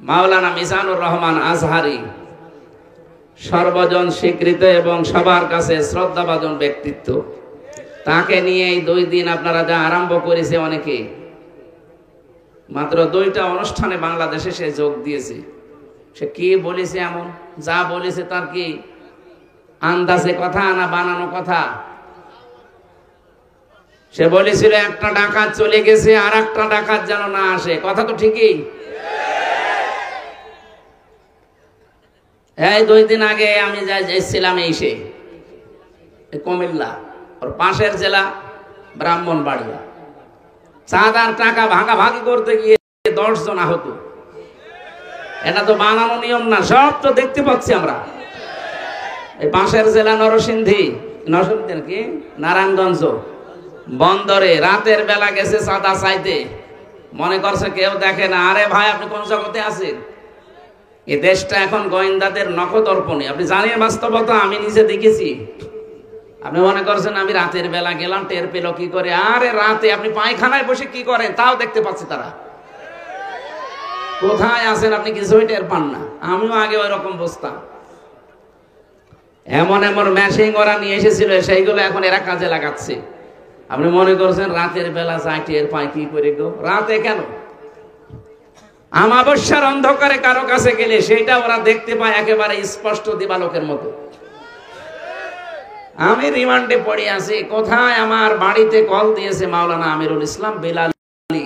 মাওলানা মিজানুর রহমান আজহারি সর্বজন স্বীকৃত এবং সবার কাছে শ্রদ্ধাভাজন ব্যক্তিত্ব। তাকে নিয়ে এই 2 দিন আপনারা যা আরম্ভ করেছে, অনেকে মাত্র 2টা অনুষ্ঠানে বাংলাদেশে সে যোগ দিয়েছে। সে কি বলেছে, এমন যা বলেছে তার কি আন্দাজে কথা না বানানো কথা? সে বলেছিল একটা ডাকাত চলে গেছে, আর একটা ডাকাত যেন না আসে। কথা তো ঠিকই। এই 2 দিন আগে আমি যাইছিলাম এসে কুমিল্লা, ওর পাশের জেলা ব্রাহ্মণবাড়িয়া। চাঁদার টাকা ভাগাভাগি করতে গিয়ে 10 জন আহত। এটা তো বানানো নিয়ম না, সব তো দেখতে পাচ্ছি আমরা। এই পাশের জেলা নরসিংদী কি নারায়ণগঞ্জ বন্দরে রাতের বেলা গেছে চাঁদা চাইতে, মনে করছে কেউ দেখে না। আরে ভাই, আপনি কোন জগতে আছেন? এই দেশটা এখন গোয়েন্দাদের নখদর্পণে। আপনি জানেন বাস্তবতা, আমি নিজে দেখেছি। আপনি মনে করছেন আমি রাতের বেলা গেলাম, টের পেল কি করে? আরে রাতে আপনি পায়খানায় বসে কি করেন তাও দেখতে পাচ্ছি। তারা কোথায় আছেন আপনি কিছুই টের পান না। আমিও আগে ওই রকম বুঝতাম। এমন এমন মেশিন ওরা নিয়ে এসেছিল, সেইগুলো এখন এরা কাজে লাগাচ্ছে। আপনি মনে করছেন রাতের বেলা যায় টের পায় কি করে গো? রাতে কেন? আমাবস্যার অন্ধকারে কারো কাছে গেলে সেটা ওরা দেখতে পায় একেবারে স্পষ্ট দিবালোকের মতো। আমি রিমান্ডে পড়ে আছি। কোথায়? আমার বাড়িতে কল দিয়েছে মাওলানা আমিরুল ইসলাম বেলালি।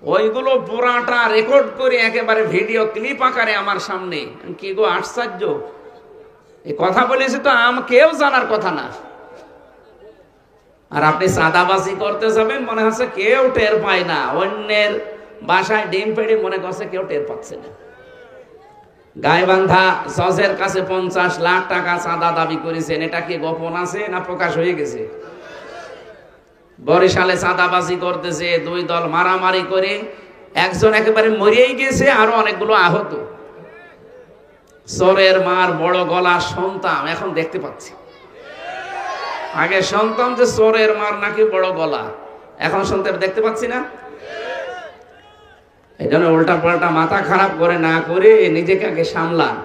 ওইগুলো পুরাটা রেকর্ড করে একেবারে ভিডিও ক্লিপ আকারে আমার সামনে। কি গো আশ্চর্য! এই কথা বলেছি তো কেউ জানার কথা না। আর আপনি চাঁদাবাজি করতে যাবেন, মনে হচ্ছে কেউ টের পায় না। অন্যের বাসায় ডিম পেড়ে মনে করছে কেউ টের পাচ্ছে না। গাইবান্ধা জজের কাছে 50 লাখ টাকা চাঁদা দাবি করেছেন। এটা কি গোপন আছে না প্রকাশ হয়ে গেছে? বরিশালে চাঁদাবাজি করতেছে 2 দল মারামারি করে একজন একেবারে মরিয়েই গেছে, আরো অনেকগুলো আহত। চোরের মার বড় গলা সন্তান এখন দেখতে পাচ্ছি। আগে শুনতাম যে চোরের মার নাকি বড় গলা, এখন শুনতে দেখতে পাচ্ছি না। এই জন্য উল্টা পাল্টা মাথা খারাপ করে না করে নিজেকে আগে সামলান।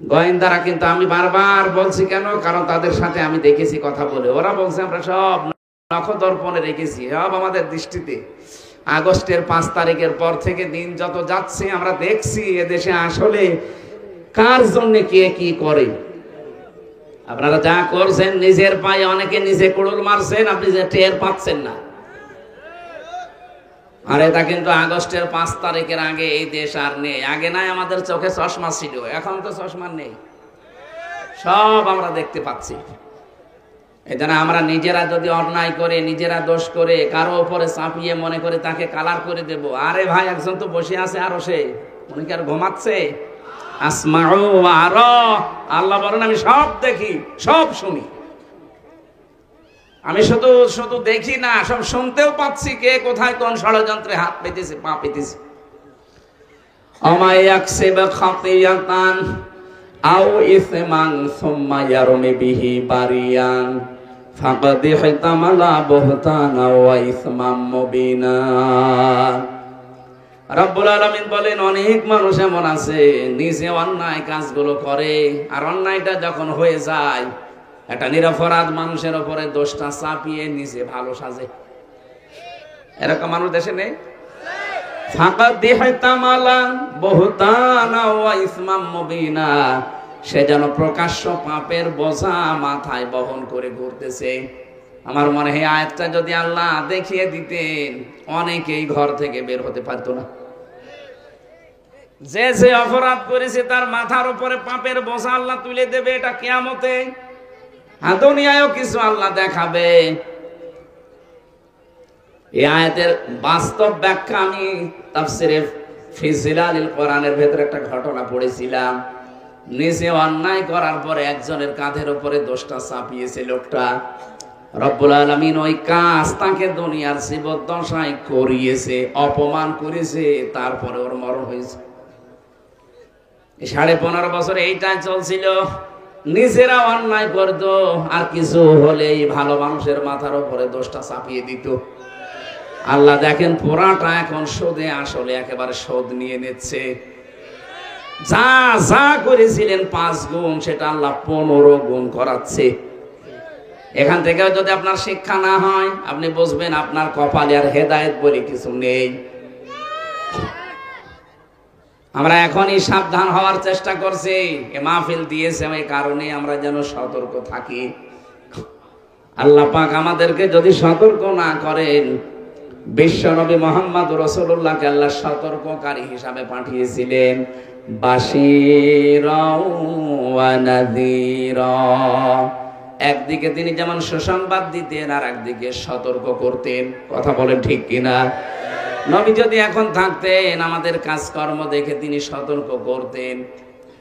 গোয়েন্দারা কিন্তু, আমি বারবার বলছি কেন, কারণ তাদের সাথে আমি দেখেছি কথা বলে। ওরা বলছে আমরা সব নখদর্পণে রেখেছি, সব আমাদের দৃষ্টিতে। আগস্টের 5 তারিখের পর থেকে দিন যত যাচ্ছে আমরা দেখছি এদেশে আসলে কার জন্য কে কি করে। আপনারা যা করছেন নিজের পায়ে অনেকে নিজে কুড়ুল মারছেন, আপনি যে টের পাচ্ছেন না। আর এটা কিন্তু আগস্টের 5 তারিখের আগে এই দেশ আর নেই। আগে নাই আমাদের চোখে চশমা ছিল, এখন তো চশমা নেই, সব আমরা দেখতে পাচ্ছি। এজন্য আমরা নিজেরা যদি অন্যায় করে, নিজেরা দোষ করে কারো উপরে চাপিয়ে মনে করে তাকে কালার করে দেব। আরে ভাই, একজন তো বসে আছে, আরো সে মনে কি আর ঘুমাচ্ছে? আসমাউ ওয়া আরা, আল্লাহ বলেন আমি সব দেখি, সব শুনি। আমি শুধু শুধু দেখি না, সব শুনতেও পাচ্ছি কে কোথায় কোন ষড়যন্ত্রে হাত পেতেছে, পা পেতেছে। আমায় ইয়াকসিব খাতিয়াতান আও ইসমান সুম্মা ইয়ারমি বিহি বারিয়ান ফাকাদ ইহতামালা বুহতানা ওয়া ইসমাম মুবিনা। রব্বুল আলামিন বলেন অনেক মানুষ এমন আছে নিজে অন্যায় কাজগুলো করে, আর অন্যায়টা যখন হয়ে যায় একটা নিরপরাধ মানুষের উপরে দোষটা চাপিয়ে নিজে ভালো সাজে। এরকম মানুষ দেশে নেই? ফাকাদ ইহতামালা বুহতানা ওয়া ইসমাম মুবিনা, সে যেন প্রকাশ্য পাপের বোঝা মাথায় বহন করে ঘুরতেছে। আমার মনে হয় আয়াতটা যদি আল্লাহ দেখিয়ে দিতেন অনেকেই ঘর থেকে বের হতে পারতো না। যে যে অপরাধ করেছে তার মাথার উপরে পাপের বোঝা আল্লাহ তুলে দেবে, এটা কিয়ামতে। দুনিয়ায়ও কিছু আল্লাহ দেখাবে। এই আয়াতের বাস্তব ব্যাখ্যা আমি তাফসিরে ফি জিলালিল কোরআনের ভেতরে একটা ঘটনা পড়েছিলাম। নিজে অন্যায় করার পরে একজনের কাঁধের উপরে দোষটা চাপিয়েছে লোকটা। রব্বুল আলামিন ওই কাজ তাকে দুনিয়ার জীবদ্দশায় করিয়েছে, অপমান করেছে, তারপরে ওর মরণ হয়েছে। 15.5 বছর এইটাই চলছিল। নিজেরা অন্যায় করত, আর কিছু হলেই ভালো মানুষের মাথার উপরে দোষটা চাপিয়ে দিত। আল্লাহ দেখেন পুরাটা এখন সুদে আসলে একেবারে সুদ নিয়ে নিচ্ছে। যা যা করেছিলেন 5 গুণ সেটা আল্লাহ 15 গুণ করাচ্ছে। এখান থেকে যদি আপনার শিক্ষা না হয় আপনি বুঝবেন আপনার কপালে আর হেদায়েত বলে কিছু নেই। আমরা এখনই সাবধান হওয়ার চেষ্টা করছি। এ মাহফিল দিয়েছে এই কারণে আমরা যেন সতর্ক থাকি। আল্লাহ পাক আমাদেরকে যদি সতর্ক না করেন, বিশ্বনবী মুহাম্মদ রাসূলুল্লাহকে আল্লাহ সতর্ককারী হিসাবে পাঠিয়েছিলেন, বাশীরা ওয়া নাযীরা। একদিকে তিনি যেমন সুসংবাদ দিতেন আর একদিকে সতর্ক করতেন। কথা বলেন ঠিক কিনা? নবী যদি এখন থাকতেন আমাদের কাজকর্ম দেখে তিনি সতর্ক করতেন।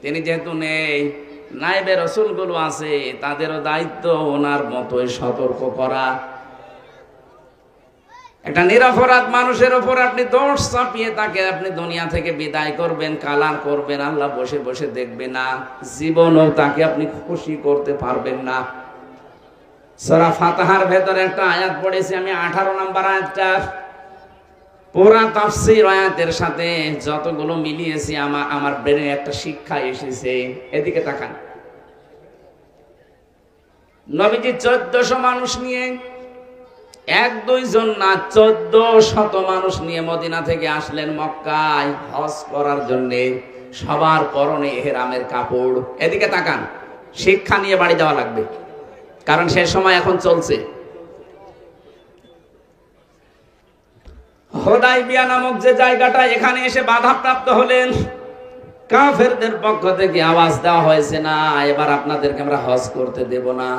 তিনি যেহেতু নেই, নায়েবে রাসূলগুলো আছে, তাদেরও দায়িত্ব ওনার মতোই সতর্ক করা। একটা নিরপরাধ মানুষের উপর আপনি দোষ চাপিয়ে তাকে আপনি দুনিয়া থেকে বিদায় করবেন, কালার করবেন, আল্লাহ বসে বসে দেখবে না, জীবনও তাকে আপনি খুশি করতে পারবেন না। সূরা ফাতিহার ভেতরে একটা আয়াত পড়েছি আমি, 18 নম্বর আয়াতটা। পুরা তাফসীর আয়াতের সাথে যতগুলো মিলিয়েছি আমার ব্রেনে একটা শিক্ষা এসেছে। এদিকে তাকান। নবীজি 1400 মানুষ নিয়ে, 1-2 জন না 1400 মানুষ নিয়ে মদিনা থেকে আসলেন মক্কায় হজ করার জন্য। সবার পরনে ইহরামের কাপড়। এদিকে তাকান, শিক্ষা নিয়ে বাড়ি যাওয়া লাগবে, কারণ সে সময় এখন চলছে। হুদাইবিয়া নামক যে জায়গাটা, এখানে এসে বাধাপ্রাপ্ত হলেন। কাফেরদের পক্ষ থেকে আওয়াজ দেওয়া হয়েছে, না এবার আপনাদেরকে আমরা হজ করতে দেব না।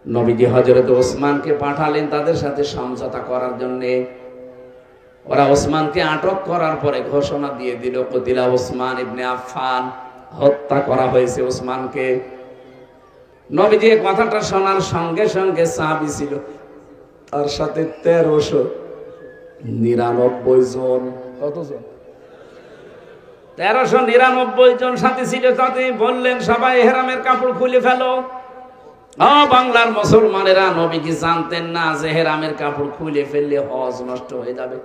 নবীজি হযরত ওসমানকে পাঠালেন তাদের সাথে সমঝোতা করার জন্য। ওরা ওসমানকে আটক করার পরে ঘোষণা দিয়ে দিল, কুতিলা ওসমান ইবনে আফফান, হত্যা করা হয়েছে ওসমানকে। নবীজি এই কথাটা শোনার সঙ্গে সঙ্গে সাহাবী ছিল তার সাথে 1399 জন। কতজন? 1399 জন সাথী ছিল। তাতে বললেন সবাই ইহরামের কাপড় খুলে ফেলো। বাংলার মুসলমানেরা নবী কি জানতেন না যে ইহরামের কাপড় খুলে ফেললে হজ নষ্ট হয়ে যাবে?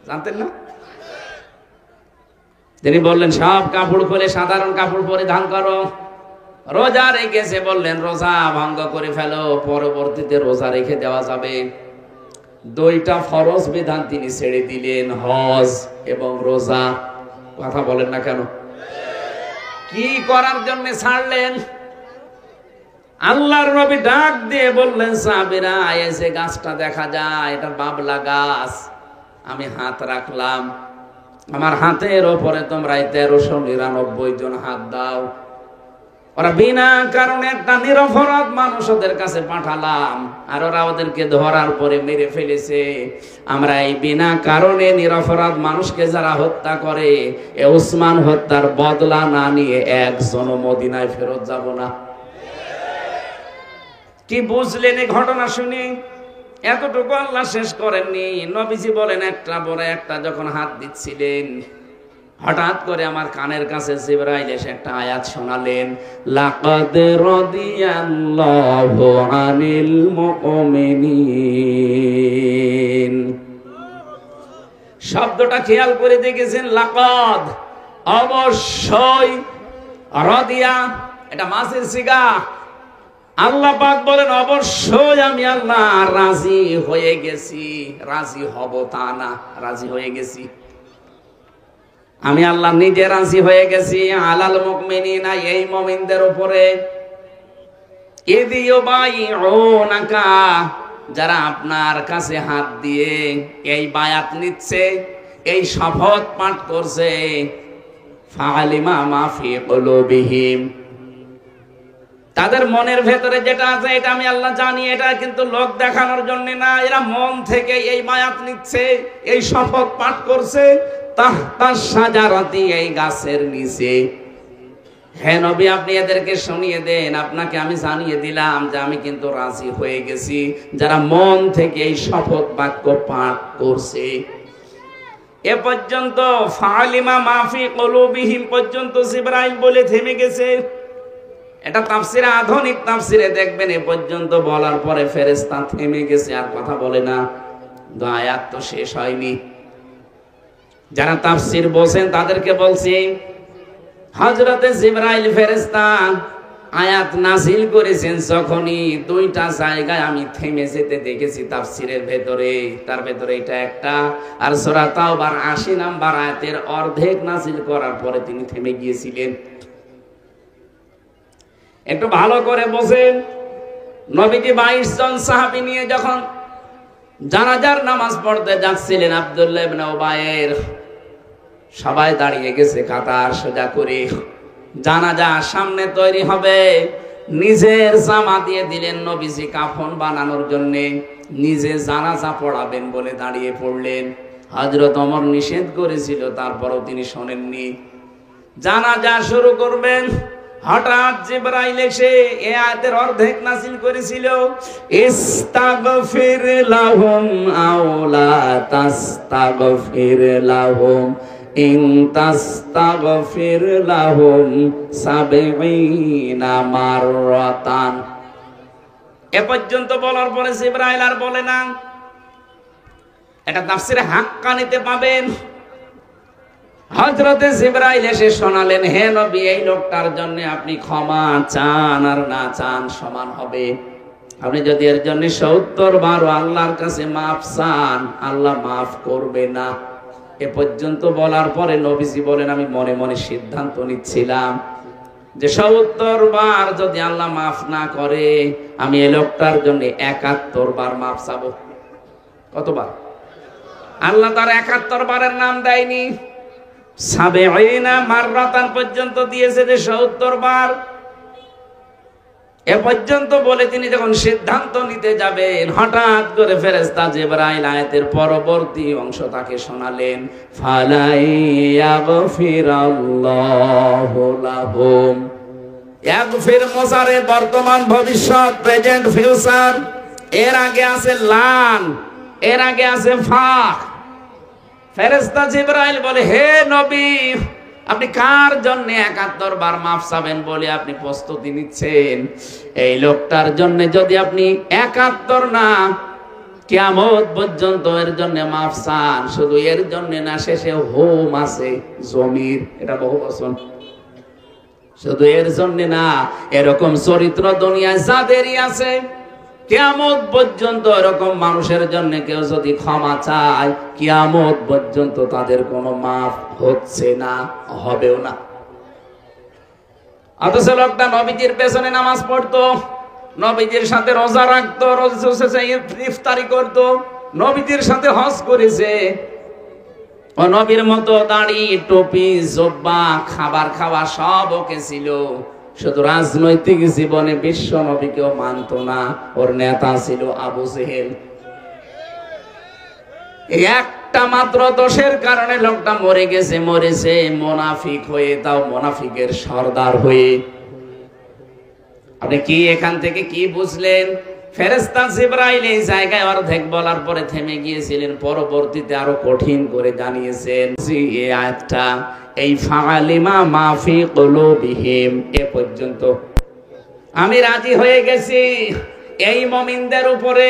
জানতেন না? তিনি বললেন সব কাপড় খুলে সাধারণ কাপড় পরিধান করো। রোজা রেখেছে, বললেন রোজা ভঙ্গ করে ফেলো, পরবর্তীতে রোজা রেখে দেওয়া যাবে। 2টা ফরজ বিধান তিনি ছেড়ে দিলেন, হজ এবং রোজা। কথা বলেন না কেন? কি করার জন্য ছাড়লেন? আল্লাহর নবী ডাক দিয়ে বললেন, সাহাবীরা এসে গাছটা দেখা যায়, এটা বাবলা গাছ। আমি হাত রাখলাম, আমার হাতের ওপরে তোমরা 1399 জন হাত দাও। ওরা বিনা কারণে একটা নিরপরাধ মানুষ ওদের কাছে পাঠালাম, আর ওরা ওদেরকে ধরার পরে মেরে ফেলেছে। আমরা এই বিনা কারণে নিরপরাধ মানুষকে যারা হত্যা করে, এ ওসমান হত্যার বদলা না নিয়ে একজন মদিনায় ফেরত যাব না। কি বুঝলেন এই ঘটনা শুনে? এতটুকু আল্লাহ শেষ করেননি। নবীজি বলেন, একটা পরে একটা যখন হাত দিচ্ছিলেন, হঠাৎ করে আমার কানের কাছে জিবরাইল এসে একটা আয়াত শোনালেন, লাকাদ রাদিয়াল্লাহু আনিল মুমিনিন। শব্দটা খেয়াল করে দেখেছেন? লাকাদ, অবশ্যই, রাদিয়া এটা মাসের সিগা। আল্লাহ পাক বলেন অবশ্যই আমি আল্লাহ রাজি হয়ে গেছি। রাজি হব তা না, রাজি হয়ে গেছি। আমি আল্লাহ নিজে রাজি হয়ে গেছি আলাল মুমিনিনা, এই মুমিনদের উপরে, ইযিউবাইউনাকা, যারা আপনার কাছে হাত দিয়ে এই বায়াত নিচ্ছে, এই শপথ পাঠ করছে, ফাআলিমা মা ফি কুলুবিহিম, তাদের মনের ভেতরে যেটা আছে এটা আমি আল্লাহ জানি। এটা কিন্তু লোক দেখানোর জন্য না, এরা মন থেকে এই বায়াত নিচ্ছে, এই শপথ পাঠ করছে। তাহতা শাজারাতি, এই গাছের নিচে। হে নবী, আপনি এদেরকে শুনিয়ে দেন, আপনাকে আমি জানিয়ে দিলাম যে আমি কিন্তু রাজি হয়ে গেছি। যারা মন থেকে এই শপথ বাক্য পাঠ করছে। এ পর্যন্ত ফালিমা মাফি কুলুবিহিম পর্যন্ত জিবরাইল বলে থেমে গেছে। এটা তাফসিরে, আধুনিক তাফসিরে দেখবেন এ পর্যন্ত বলার পরে ফেরেশতা থেমে গেছে, আর কথা বলে না। আয়াত তো শেষ হয়নি। যারা তাফসীর বলেন তাদেরকে বলছি, হযরতে জিবরাইল ফেরেশতা আয়াত নাযিল করেছেন যখনই দুইটা জায়গায় আমি থেমে যেতে দেখেছি তাফসীরের ভেতরে। তার ভেতরে এটা একটা, আর সূরা তাওবার ৮০ নম্বর আয়াতের অর্ধেক নাযিল করার পরে তিনি থেমে গিয়েছিলেন। একটু ভালো করে বোঝেন, নবীজি ২২ জন সাহাবী নিয়ে যখন জানাজার নামাজ পড়তে যাচ্ছিলেন, আব্দুল্লাহ ইবনে উবাইয়ের সবাই দাঁড়িয়ে গেছে কাতার সোজা করে। জানাজা সামনে তৈরি হবে, নিজের জামা দিয়ে দিলেন নবীজি কাফন বানানোর জন্য, নিজে জানাজা পড়াবেন বলে দাঁড়িয়ে পড়লেন। হযরত ওমর নিষেধ করেছিল, তারপরও তিনি শোনেননি। জানাজা শুরু করবেন, হঠাৎ জিবরাইল এসে এই আয়াতের অর্ধেক নাযিল করেছিল, ইস্তাগফির লাহুম আও লা তাস্তাগফির লাহুম ইন তাস্তাগফির লাহুম ৭০ মাররাতান। এ পর্যন্ত বলার পরে জিবরাইল আর বলে না। এটা তাফসীরে হাক্কানিতে পাবেন। হযরতে জিবরাইল এসে শোনালেন, হে নবী, এই লোকটার জন্য আপনি ক্ষমা চান আর না চান সমান হবে। আপনি যদি এর জন্য ৭০ বার আল্লাহর কাছে মাফ চান, আল্লাহ মাফ করবে না। এ পর্যন্ত বলার পরে নবীজি বলেন, আমি মনে মনে সিদ্ধান্ত নিচ্ছিলাম যে ৭০ বার যদি আল্লাহ মাফ না করে, আমি এই লোকটার জন্য ৭১ বার মাফ চাবো। কতবার? আল্লাহ তার ৭১ বারের নাম দেয়নি, ৭০ মাররাতান পর্যন্ত দিয়েছে, যে ৭০ বার। এ পর্যন্ত বলে তিনি যখন সিদ্ধান্ত নিতে যাবেন, হঠাৎ করে ফেরেশতা জিবরাইল আয়াতের পরবর্তী অংশ তাকে শোনালেন, ফালাইয়াগফিরাল্লাহু লাহুম। ইয়াগফির মুসারে বর্তমান, ভবিষ্যৎ, প্রেজেন্ট, ফিউচার। এর আগে আছে লান, এর আগে আছে ফা। ফেরেশতা জিবরাইল বলে, হে নবী, আপনি কার জন্য ৭১ বার মাফ চাবেন বলে আপনি প্রস্তুতি নিচ্ছেন? এই লোকটার জন্য যদি আপনি ৭১ না, কিয়ামত পর্যন্ত এর জন্য মাফ চান, শুধু এর জন্য না, শেষে হোম আছে জমির, এটা বহুবচন, শুধু এর জন্য না, এরকম চরিত্র দুনিয়ায় যাদেরই আছে, কিয়ামত পর্যন্ত এরকম মানুষের জন্য কেউ যদি ক্ষমা চায়, কিয়ামত পর্যন্ত তাদের কোনো মাফ হচ্ছে না, হবেও না। অথচ লোকটা নবীজির পেছনে নামাজ পড়তো, নবীজির সাথে রোজা রাখতো, ইফতারি করতো, নবীজির সাথে হজ করেছে, ও নবীর মতো দাড়ি, টুপি, জুব্বা, খাবার খাওয়া সব ওকে ছিল। শুধু রাজনৈতিক জীবনে বিশ্ব নবীকেও মানত না, ওর নেতা ছিল আবু জেহেল। একটা মাত্র দোষের কারণে লোকটা মরে গেছে, মরেছে মুনাফিক হয়ে, তাও মুনাফিকের সর্দার হয়ে। আপনি কি এখান থেকে কি বুঝলেন? ফেরেশতা জিবরাইল এই জায়গায় অর্ধেক বলার পরে থেমে গিয়েছিলেন, পরবর্তীতে আরো কঠিন করে জানিয়েছেন। এই আয়াতটা এই ফাআলিমা মাফি কুলুবিহিম, এ পর্যন্ত আমি রাজি হয়ে গেছি এই মুমিনদের উপরে,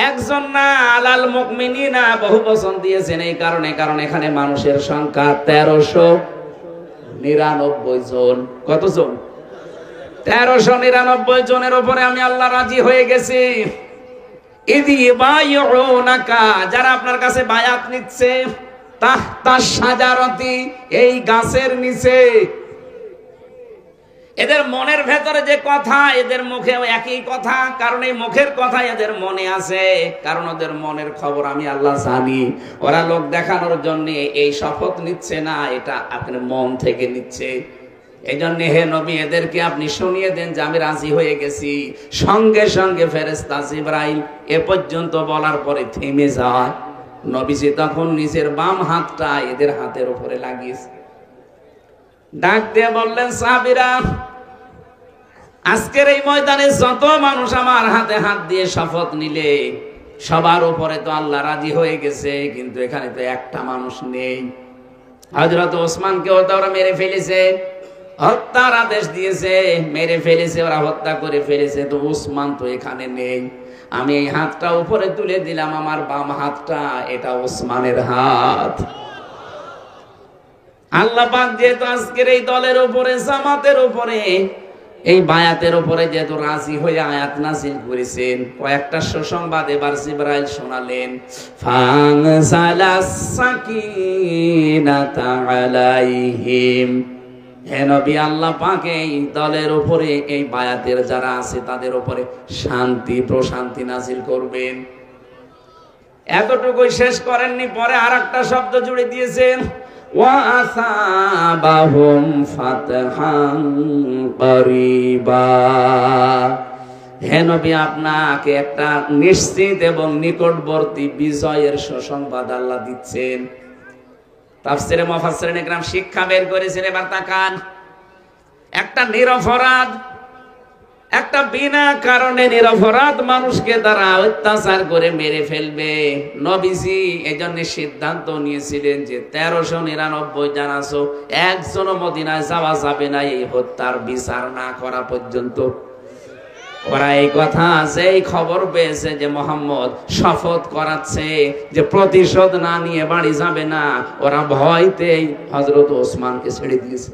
একজন না, আলাল মুমিনিনা বহুবচন দিয়েছেন এই কারণে, কারণ এখানে মানুষের সংখ্যা ১৩৯৯ জন। কতজন? ১৩৯৯ জনের উপরে আমি আল্লাহ রাজি হয়ে গেছি। ইদি বায়উনাকা, যারা আপনার কাছে বায়াত নিচ্ছে, তাহতা শাজারাতি, এই গাছের নিচে। এদের মনের ভেতরে যে কথা, এদের মুখেও একই কথা, কারণ এই মুখের কথা এদের মনে আছে, কারণ ওদের মনের খবর আমি আল্লাহ জানি। ওরা লোক দেখানোর জন্য এই শপথ নিচ্ছে না, এটা আপনার মন থেকে নিচ্ছে। এই জন্য হে নবী, এদেরকে আপনি শুনিয়ে দেন যে আমি রাজি হয়ে গেছি। সঙ্গে সঙ্গে ফেরেশতা জিবরাইল এ পর্যন্ত বলার পরে থেমে যায়। নবীজি তখন নিজের বাম হাতটা এদের হাতের উপরে লাগিয়েছে, ডাক দিয়ে বললেন, সাহাবীরা, আজকের এই ময়দানে যত মানুষ আমার হাতে হাত দিয়ে শপথ নিলে, সবার উপরে তো আল্লাহ রাজি হয়ে গেছে, কিন্তু এখানে তো একটা মানুষ নেই। হযরত ওসমানকেও তো ওরা মেরে ফেলেছে, হত্যার আদেশ দিয়েছে, মেরে ফেলেছে, ওরা হত্যা করে ফেলেছে, তো ওসমান তো এখানে নেই। আমি এই হাতটা উপরে তুলে দিলাম, আমার বাম হাতটা, এটা ওসমানের হাত। আল্লাহ পাক যেহেতু আজকের এই দলের উপরে, জামাতের উপরে, এই বায়াতের উপরে যেহেতু রাজি হয়ে আয়াত নাযিল করেছেন, কয়েকটা সুসংবাদ এবার জিবরাইল শোনালেন। ফানজালাস সাকিনাতা আলাইহিম, হে নবী, আল্লাহ পাক এই দলের উপরে, এই বায়াতের যারা আছে তাদের উপরে শান্তি প্রশান্তি নাযিল করবেন। এতটুকুই শেষ করেননি, পরে আরেকটা শব্দ জুড়ে দিয়েছেন, ওয়া আসাবাহুম ফাতহান করিবা। হে নবী, আপনাকে একটা নিশ্চিত এবং নিকটবর্তী বিজয়ের সুসংবাদ আল্লাহ দিচ্ছেন। তাফসীরে মুফাসসিরিন ইকরাম শিক্ষা বের করেছেন। এবার তাকান, একটা নিরপরাধ, একটা বিনা কারণে নিরপরাধ মানুষকে তারা অত্যাচার করে মেরে ফেলবে। নবীজি এজন্য সিদ্ধান্ত নিয়েছিলেন যে 1399 জন আছো, একজনও মদিনায় যাওয়া যাবে না এই হত্যার বিচার না করা পর্যন্ত। ওরা এই কথা আছে, এই খবর পেয়েছে যে মুহাম্মদ শপথ করাচ্ছে যে প্রতিশোধ না নিয়ে বাড়ি যাবে না, ওরা ভয়তেই হযরত ওসমানকে ছেড়ে দিয়েছে।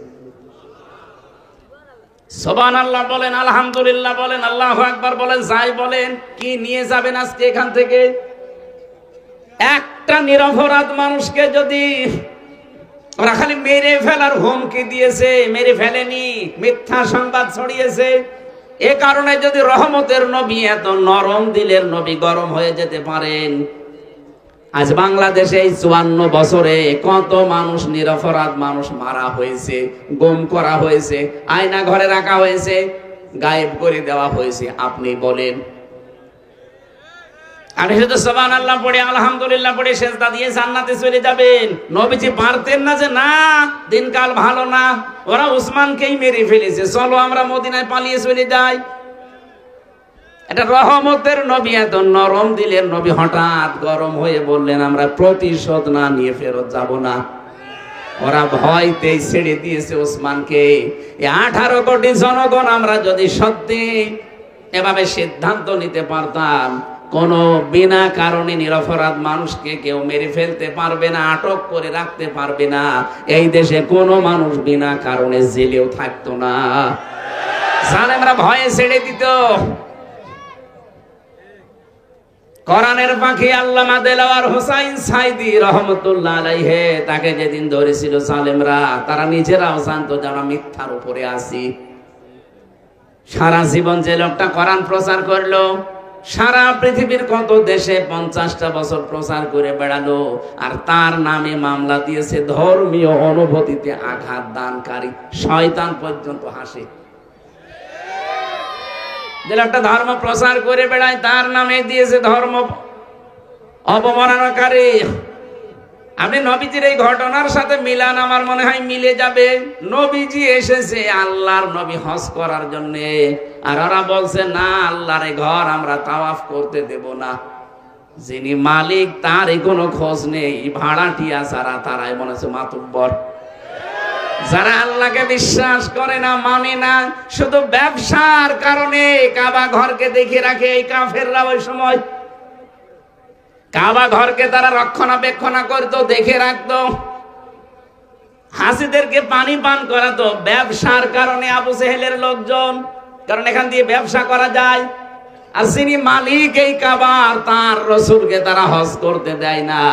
সুবহানাল্লাহ বলেন, আলহামদুলিল্লাহ বলেন, আল্লাহু আকবার বলেন, যাই বলেন। কি নিয়ে যাবেন আজকে এখান থেকে? একটা নিরপরাধ মানুষকে যদি ওরা খালি মেরে ফেলার হুমকি দিয়েছে, মেরে ফেলেনি, মিথ্যা সংবাদ ছড়িয়েছে, এ কারণে যদি রহমতের নবী, এত নরম দিলের নবী গরম হয়ে যেতে পারেন, আজ বাংলাদেশে এই 54 বছরে কত মানুষ, নিরপরাধ মানুষ মারা হয়েছে, গুম করা হয়েছে, আয়না ঘরে রাখা হয়েছে, গায়েব করে দেওয়া হয়েছে, আপনি বলেন। আর শুধু সুবহানাল্লাহ পড়ে, আলহামদুলিল্লাহ পড়ে সেজদা দিয়ে জান্নাতে চলে যাবেন। নবীজি পারতেন না যে না, দিনকাল ভালো না, ওরা ওসমানকেই মেরে ফেলেছে, চলো আমরা মদিনায় পালিয়ে চলে যাই। এটা রহমতের নবী, এত নরম দিলের নবী হঠাৎ গরম হয়ে বললেন আমরা প্রতিশোধ না নিয়ে ফেরত যাব না। ওরা ভয়তেই ছেড়ে দিয়েছে ওসমানকে। 18 কোটি জনগণ আমরা যদি সত্যি এভাবে সিদ্ধান্ত নিতে পারতাম, কোন বিনা কারণে নিরপরাধ মানুষকে কেউ মেরে ফেলতে পারবে না, আটক করে রাখতে পারবে না, এই দেশে কোনো মানুষ বিনা কারণে জেলেও থাকতো না। জালেমরা ভয়ে ছেড়ে দিত। কোরআনের পাখি আল্লামা দেলাওয়ার হোসাইন সাইদি রহমতুল্লাহ আলাইহি, তাকে যেদিন ধরেছিল জালেমরা, তারা নিজেরাও জানতো যে আমরা মিথ্যার উপরে আছি। সারা জীবন যে লোকটা কোরআন প্রচার করলো, সারা পৃথিবীর কত দেশে 50টা বছর প্রচার করে বেড়ালো, আর তার নামে মামলা দিয়েছে ধর্মীয় অনুভূতিতে আঘাত দানকারী। শয়তান পর্যন্ত হাসে। যে লোকটা ধর্ম প্রচার করে বেড়ায়, তার নামে দিয়েছে ধর্ম অবমাননাকারী। আপনি নবীজির এই ঘটনার সাথে মিলান, আমার মনে হয় মিলে যাবে। নবীজি এসেছে আল্লাহর নবী হজ করার জন্য, আর ওরা বলছে না, আল্লাহর ঘর আমরা তাওয়াফ করতে দেব না। যিনি মালিক তারই কোনো খোঁজ নেই, ভাড়াটিয়া যারা তারাই মনে হচ্ছে মাতুব্বর। যারা আল্লাহকে বিশ্বাস করে না, মানে না, শুধু ব্যবসার কারণে কাবা ঘরকে দেখে রাখে এই কাফেররা। ওই সময় কাবা ঘরকে তারা রক্ষণাবেক্ষণ করতো, দেখে রাখতো, হাসিদেরকে পানি পান করাতো ব্যবসার কারণে। আবু জেহেলের লোকজন, কারণ এখান দিয়ে ব্যবসা করা যায়। আর যিনি মালিক এই কাবার, তার রাসূলকে তারা হজ করতে দেয় না।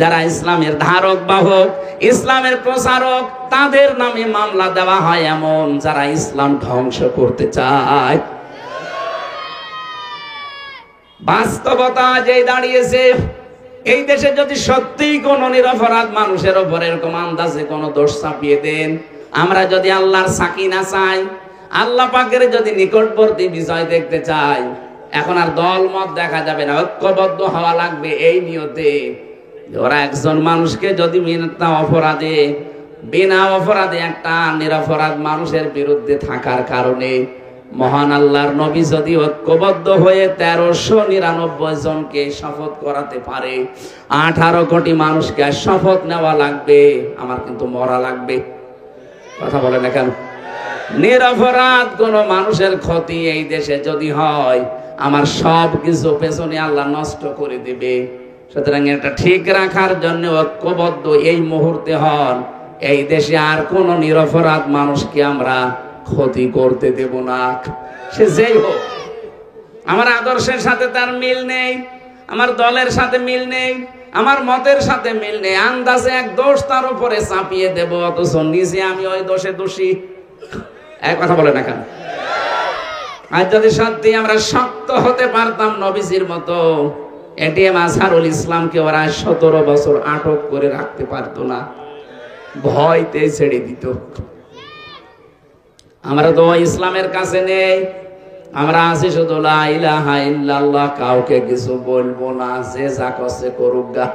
যারা ইসলামের ধারক বাহক, ইসলামের প্রচারক, তাদের নামে মামলা দেওয়া হয় এমন যারা ইসলাম ধ্বংস করতে চায়। বাস্তবতা যেই দাঁড়িয়েছে, এই দেশে যদি সত্যিই কোন নিরপরাধ মানুষের উপর এরকম আন্দাজে কোন দোষ চাপিয়ে দেন, আমরা যদি আল্লাহর সাকিনা চাই, আল্লাহ পাকের যদি নিকটবর্তী বিজয় দেখতে চাই, এখন আর দল মত দেখা যাবে না, ঐক্যবদ্ধ হওয়া লাগবে এই নিয়তে। ওরা একজন মানুষকে যদি বিনা অপরাধে একটা নিরপরাধ মানুষের বিরুদ্ধে থাকার কারণে মহান আল্লাহর নবী যদি ঐক্যবদ্ধ হয়ে 1399 জনকে শপথ করাতে পারে, 18 কোটি মানুষকে শপথ নেওয়া লাগবে, আমার কিন্তু মরা লাগবে। কথা বলে না কেন? নিরপরাধ কোন মানুষের ক্ষতি এই দেশে যদি হয়, আমার সব কিছু পেছনে আল্লাহ নষ্ট করে দিবে। সুতরাং এটা ঠিক রাখার জন্য ঐক্যবদ্ধ এই মুহূর্তে হন। এই দেশে আর কোন নিরপরাধ মানুষকে আমরা ক্ষতি করতে দেব না, সে যেই হোক। আমার আদর্শের সাথে তার মিল নেই, আমার দলের সাথে মিল নেই, আমার মতের সাথে মিল নেই, আন্দাজে এক দোষ তার উপরে চাপিয়ে দেব, অথচ নিজে আমি ওই দোষে দোষী। এক কথা বলে না কেন? আর যদি সত্যি আমরা শক্ত হতে পারতাম নবীজির মতো, এটিএম আজহারুল ইসলামকে ওরা 17 বছর আটক করে রাখতে পারতো না, ভয়তে ছেড়ে দিত। আমরা তো ইসলামের কাছে নেই, আমরা আছি শুধু লা ইলাহা ইল্লাল্লাহ, কাউকে কিছু বলবো না, যে যা করছে করুক গা।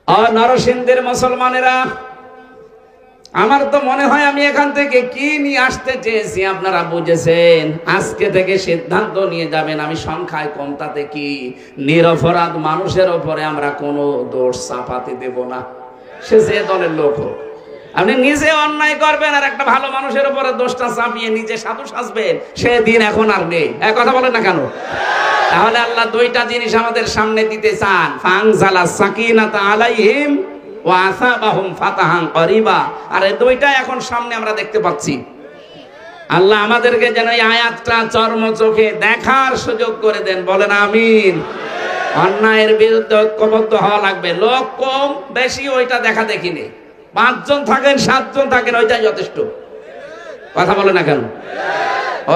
আর নরসিংদীর মুসলমানেরা, আমার তো মনে হয় আমি এখান থেকে কি নিয়ে আসতে চেয়েছি আপনারা বুঝেছেন। আজকে থেকে সিদ্ধান্ত নিয়ে যাবেন, আমি সংখ্যায় কম তাতে কি, নিরপরাধ মানুষের উপরে আমরা কোনো দোষ চাপাতে দেব না, সে যে দলের লোক হোক। আপনি নিজে অন্যায় করবেন আর একটা ভালো মানুষের উপরে দোষটা চাপিয়ে নিজে সাধু সাজবেন, সেদিন এখন আর নেই। এক কথা বলেন না কেন? তাহলে আল্লাহ দুইটা জিনিস আমাদের সামনে দিতে চান, ফানজালা সাকিনাতা আলাইহিম ওয়া আসাবাহুম ফাতাহান করিবা। আর এই দুইটা এখন সামনে আমরা দেখতে পাচ্ছি। আল্লাহ আমাদেরকে যেন এই আয়াতটা চর্ম চোখে দেখার সুযোগ করে দেন, বলেন আমিন। অন্যায়ের বিরুদ্ধে ঐক্যবদ্ধ হওয়া লাগবে। লোক কম বেশি ওইটা দেখা দেখি নেই, 5 জন থাকেন 7 জন থাকেন, ওইটাই যথেষ্ট। কথা বলে না কেন?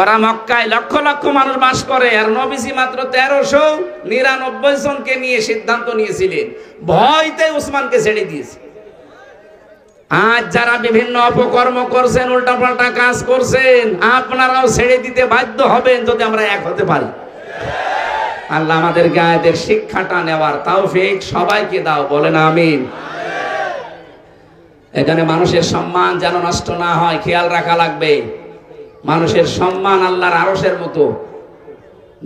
ওরা মক্কায় লক্ষ লক্ষ মানুষ বাস করে, আর নবীজি মাত্র 1399 জনকে নিয়ে সিদ্ধান্ত নিয়েছিলেন, ভয়তে উসমানকে ছেড়ে দিয়েছে। আজ যারা বিভিন্ন অপকর্ম করছেন, উল্টাপাল্টা কাজ করছেন, আপনারাও ছেড়ে দিতে বাধ্য হবেন যদি আমরা এক হতে পারি। আল্লাহ আমাদেরকে আয়াতের শিক্ষাটা নেওয়ার তৌফিক সবাইকে দাও, বলেন আমিন। এখানে মানুষের সম্মান যেন নষ্ট না হয়, খেয়াল রাখা লাগবে। মানুষের সম্মান আল্লাহর আরশের মতো।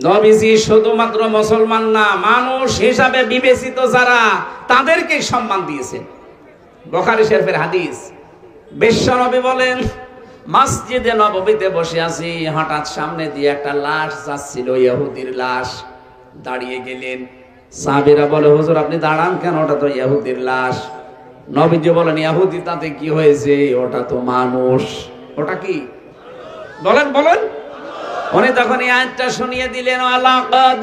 নবীজি শুধুমাত্র মুসলমান না, মানুষ হিসাবে বিবেচিত যারা, তাদেরকে সম্মান দিয়েছেন। বুখারী শরীফের হাদিস, বিশ্ব নবী বলেন, মসজিদে নববীতে বসে আছি, হঠাৎ সামনে দিয়ে একটা লাশ যাচ্ছিল, ইহুদির লাশ। দাঁড়িয়ে গেলেন, সাহাবীরা বলে, হুজুর আপনি দাঁড়ান কেন? ওটা তো ইহুদির লাশ। নবীজি বলেন, ইহুদি তাতে কি হয়েছে? ওটা তো মানুষ। ওটা কি? বলেন বলেন। উনি তখন এই আয়াতটা শুনিয়ে দিলেন, ওয়ালাকাদ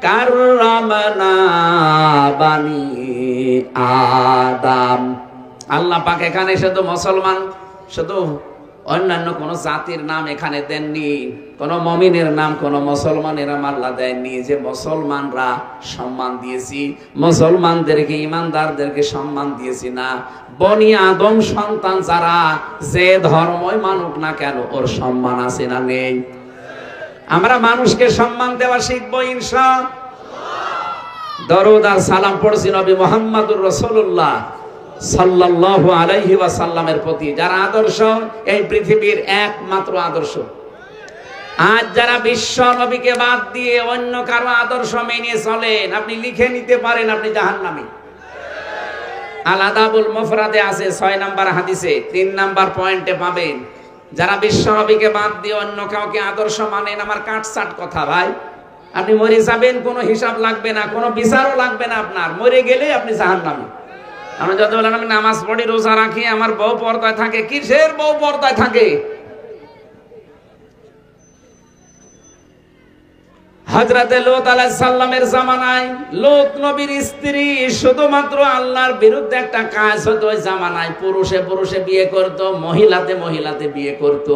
কাররামনা বানি আদম। আল্লাহ পাক এখানে শুধু মুসলমান, শুধু অন্যান্য কোন জাতির নাম এখানে দেননি, কোন মুমিনের নাম কোন মুসলমানের নাম আল্লাহ দেননি। যে মুসলমানরা সম্মান দিয়েছি, মুসলমানদেরকে, ইমানদারদেরকে সম্মান দিয়েছি না, বনি আদম সন্তান যারা, যে ধর্মই মানুক না কেন, ওর সম্মান আছে না নেই? আমরা মানুষকে সম্মান দেওয়া শিখবো ইনশাআল্লাহ। দরুদ আর সালাম পড়ছি নবী মুহাম্মদুর রাসূলুল্লাহ সাল্লাল্লাহু আলাইহি ওয়াসাল্লামের প্রতি, যার আদর্শ এই পৃথিবীর একমাত্র আদর্শ। আজ যারা বিশ্ব নবীকে বাদ দিয়ে অন্য কারো আদর্শ মেনে চলেন, আপনি লিখে নিতে পারেন আপনি জাহান্নামী। আল আদাবুল মুফরাদে আছে 6 নাম্বার হাদিসে 3 নাম্বার পয়েন্টে পাবেন। যারা বিশ্ব নবীকে বাদ দিয়ে অন্য কাউকে আদর্শ মানেন, আমার কাটছাট কথা ভাই, আপনি মরে যাবেন, কোনো হিসাব লাগবে না, কোনো বিচারও লাগবে না আপনার, মরে গেলে আপনি জাহান্নামী। আমরা যত বলেন আমি নামাজ পড়ি, রোজা রাখি, আমার বউ পর্দায় থাকে, কিসের বউ পর্দায় থাকে? হযরতে লূত আলাইহিস সালামের জামানায় লূত নবীর স্ত্রী শুধুমাত্র আল্লাহর বিরুদ্ধে একটা কাজ হতো, ওই জামানায় পুরুষে পুরুষে বিয়ে করত, মহিলাতে মহিলাতে বিয়ে করত।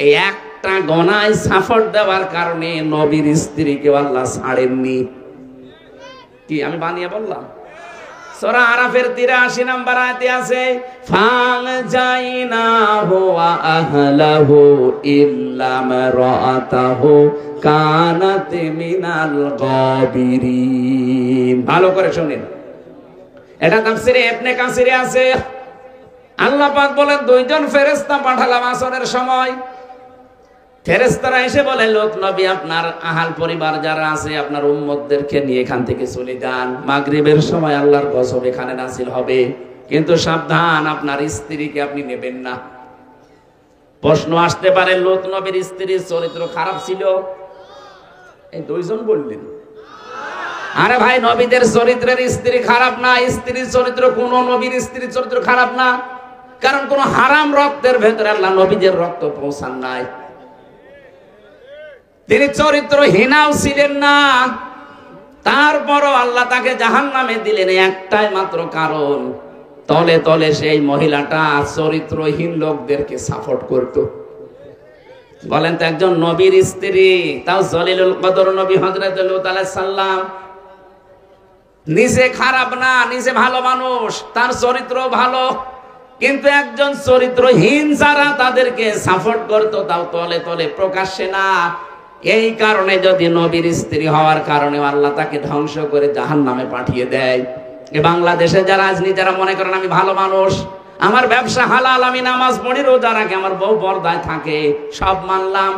এই একটা গনায় সাফর দেওয়ার কারণে নবীর স্ত্রীকে আল্লাহ ছাড়েননি। কি আমি বানিয়ে বললাম? সূরা আরাফের 83 নাম্বার আয়াতে আছে, ফাল জাইনাহু ওয়া আহলাহু ইল্লা মারাতাহু কানাত মিনাল গাবিরিন। ভালো করে শুনেন, এটা তাফসীরে ইবনে কাসিরে আছে। আল্লাহ পাক বলেন, 2 জন ফেরেশতা পাঠালাম আসরের সময়। ফেরেশতারা এসে বলে, লূত নবী আপনার আহাল পরিবার যারা আছে, আপনার উম্মতদেরকে নিয়ে এখান থেকে চলে যান, মাগরিবের সময় আল্লাহর গজব এখানে নাযিল হবে, কিন্তু সাবধান, আপনার স্ত্রীকে আপনি নেবেন না। প্রশ্ন আসতে পারে, লূত নবীর স্ত্রীর চরিত্র খারাপ ছিল? এই দুইজন বললেন। আরে ভাই, নবীদের চরিত্রের স্ত্রী খারাপ না, স্ত্রীর চরিত্র কোন নবীর স্ত্রীর চরিত্র খারাপ না, কারণ কোন হারাম রক্তের ভেতরে আল্লাহ নবীদের রক্ত পৌঁছান নাই। তিনি চরিত্রহীনাও ছিলেন না, তারপরও আল্লাহ তাকে জাহান্নামে দিলেন একটাই মাত্র কারণ, তলে তলে সেই মহিলাটা চরিত্রহীন লোকদেরকে সাপোর্ট করত। বলেন তো, একজন নবীর স্ত্রী, তাও জলিলুল কদর নবী হযরত লূত আলাইহিস সালাম, নিজে খারাপ না, নিজে ভালো মানুষ, তার চরিত্র ভালো, কিন্তু একজন চরিত্রহীন যারা তাদেরকে সাপোর্ট করত, তাও তলে তলে প্রকাশ্যে না। এই কারণে যদি নবীর স্ত্রী হওয়ার কারণে আল্লাহ তাকে ধ্বংস করে জাহান্নামে পাঠিয়ে দেয়। এ বাংলাদেশে যারা আজনি যারা মনে করেন আমি ভালো মানুষ, আমার ব্যবসা হালাল, আমি নামাজ পড়ি, রোজা রাখি, আমার বউ পর্দায় থাকে, সব মানলাম,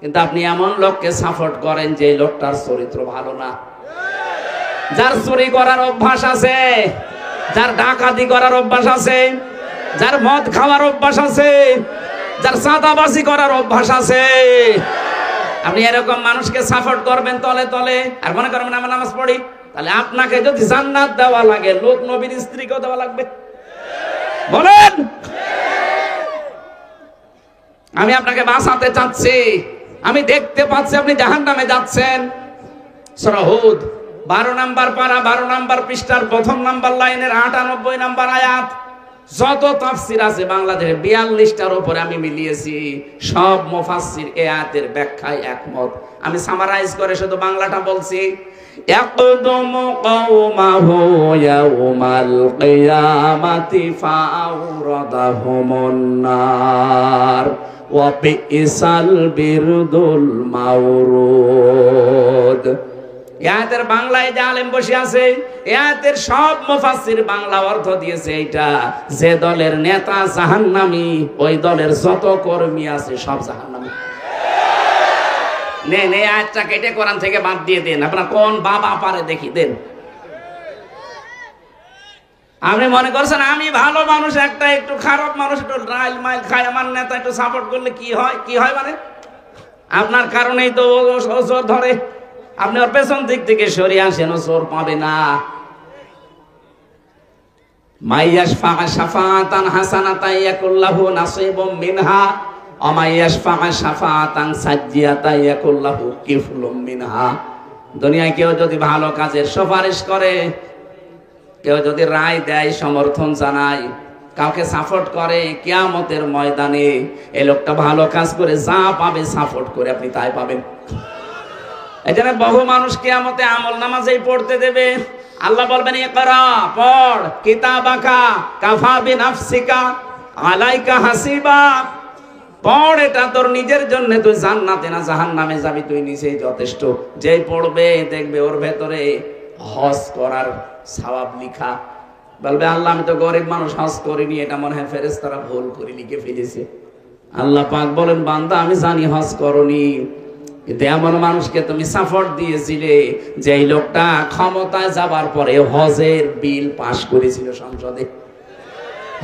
কিন্তু আপনি এমন লোককে সাপোর্ট করেন যে লোকটার চরিত্র ভালো না, যার চুরি করার অভ্যাস আছে, যার ডাকাতি করার অভ্যাস আছে, যার মদ খাওয়ার অভ্যাস আছে, যার চাঁদাবাজি করার অভ্যাস আছে, আপনি এরকম মানুষকে সাপোর্ট করবেন তলে তলে, আর মনে করবেন আমরা নামাজ পড়ি, তাহলে আপনাকে যদি জান্নাত দেওয়া লাগে, লূত নবীর স্ত্রীকেও দেওয়া লাগবে। বলেন, আমি আপনাকে বাঁচাতে চাচ্ছি, আমি দেখতে পাচ্ছি আপনি জাহান্নামে যাচ্ছেন। সূরা হুদ 12 নম্বর পারা 12 নম্বর পৃষ্ঠার 1 নম্বর লাইনের 98 নম্বর আয়াত। যত তাফসীর আছে বাংলাদেশে 42টার উপরে আমি মিলিয়েছি, সব মুফাসসির এই আয়াতের ব্যাখ্যায় একমত। আমি সামারাইজ করে শুধু বাংলাটা বলছি। ইয়াকদুমু কওমাহু ইয়াউমাল কিয়ামাতি ফাআওরাদাহুমুন নার ওয়া বিইসাল বিরদুল মাওরুদ। আয়াতের বাংলায় যে আলেম বসে আছে, আয়াতের সব মুফাসসির বাংলা অর্থ দিয়েছে এইটা, যে দলের নেতা জাহান্নামী, ওই দলের যত কর্মী আছে সব জাহান্নামী। নেন এই আয়াতটা কেটে কোরআন থেকে বাদ দিয়ে দেন, আপনার কোন বাবা পারে দেখি দেন। আপনি মনে করছেন আমি ভালো মানুষ, একটা একটু খারাপ মানুষ, একটু রাইল মাইল খায়, আমার নেতা একটু সাপোর্ট করলে কি হয়? কি হয় মানে আপনার কারণেই তো জোর ধরে, আপনি ওর পেছন দিক থেকে সরিয়ে আসেন, জোর পাবে না। মাইয়াশফা শাফাআতান হাসানাতান ইয়াকুল্লাহু নাসিবুম মিনহা ওয়া মাইয়াশফা শাফাআতান সাজ্জিয়াতান ইয়াকুল্লাহু কিফলুম মিনহা। দুনিয়ায় কেউ যদি ভালো কাজের সুপারিশ করে, কেউ যদি রায় দেয়, সমর্থন জানায়, কাউকে সাপোর্ট করে, কিয়ামতের ময়দানে এই লোকটা ভালো কাজ করে যা পাবে সাপোর্ট করে আপনি তাই পাবেন। এখানে বহু মানুষ কিয়ামতে আমল নামাজেই পড়তে দেবে, আল্লাহ বলবেন ইকরা, পড়, কিতাবাকা কাফা বিনাফসিকা আলাইকা হাসিবা, পড়, এটা তোর নিজের জন্য, তুই জান্নাতে না জাহান্নামে যাবি, তুই নিজেই যথেষ্ট। যেই পড়বে দেখবে ওর ভেতরে হজ করার সওয়াব লিখা, বলবে আল্লাহ আমি তো গরিব মানুষ, হজ করিনি, এটা মনে হয় ফেরেশতারা ভুল করে লিখে ফেলেছে। আল্লাহ পাক বলেন বান্দা আমি জানি হজ করনি, কিন্তু এমন মানুষকে তুমি সাপোর্ট দিয়েছিলে যে এই লোকটা ক্ষমতায় যাবার পরে হজের বিল পাশ করেছিল সংসদে।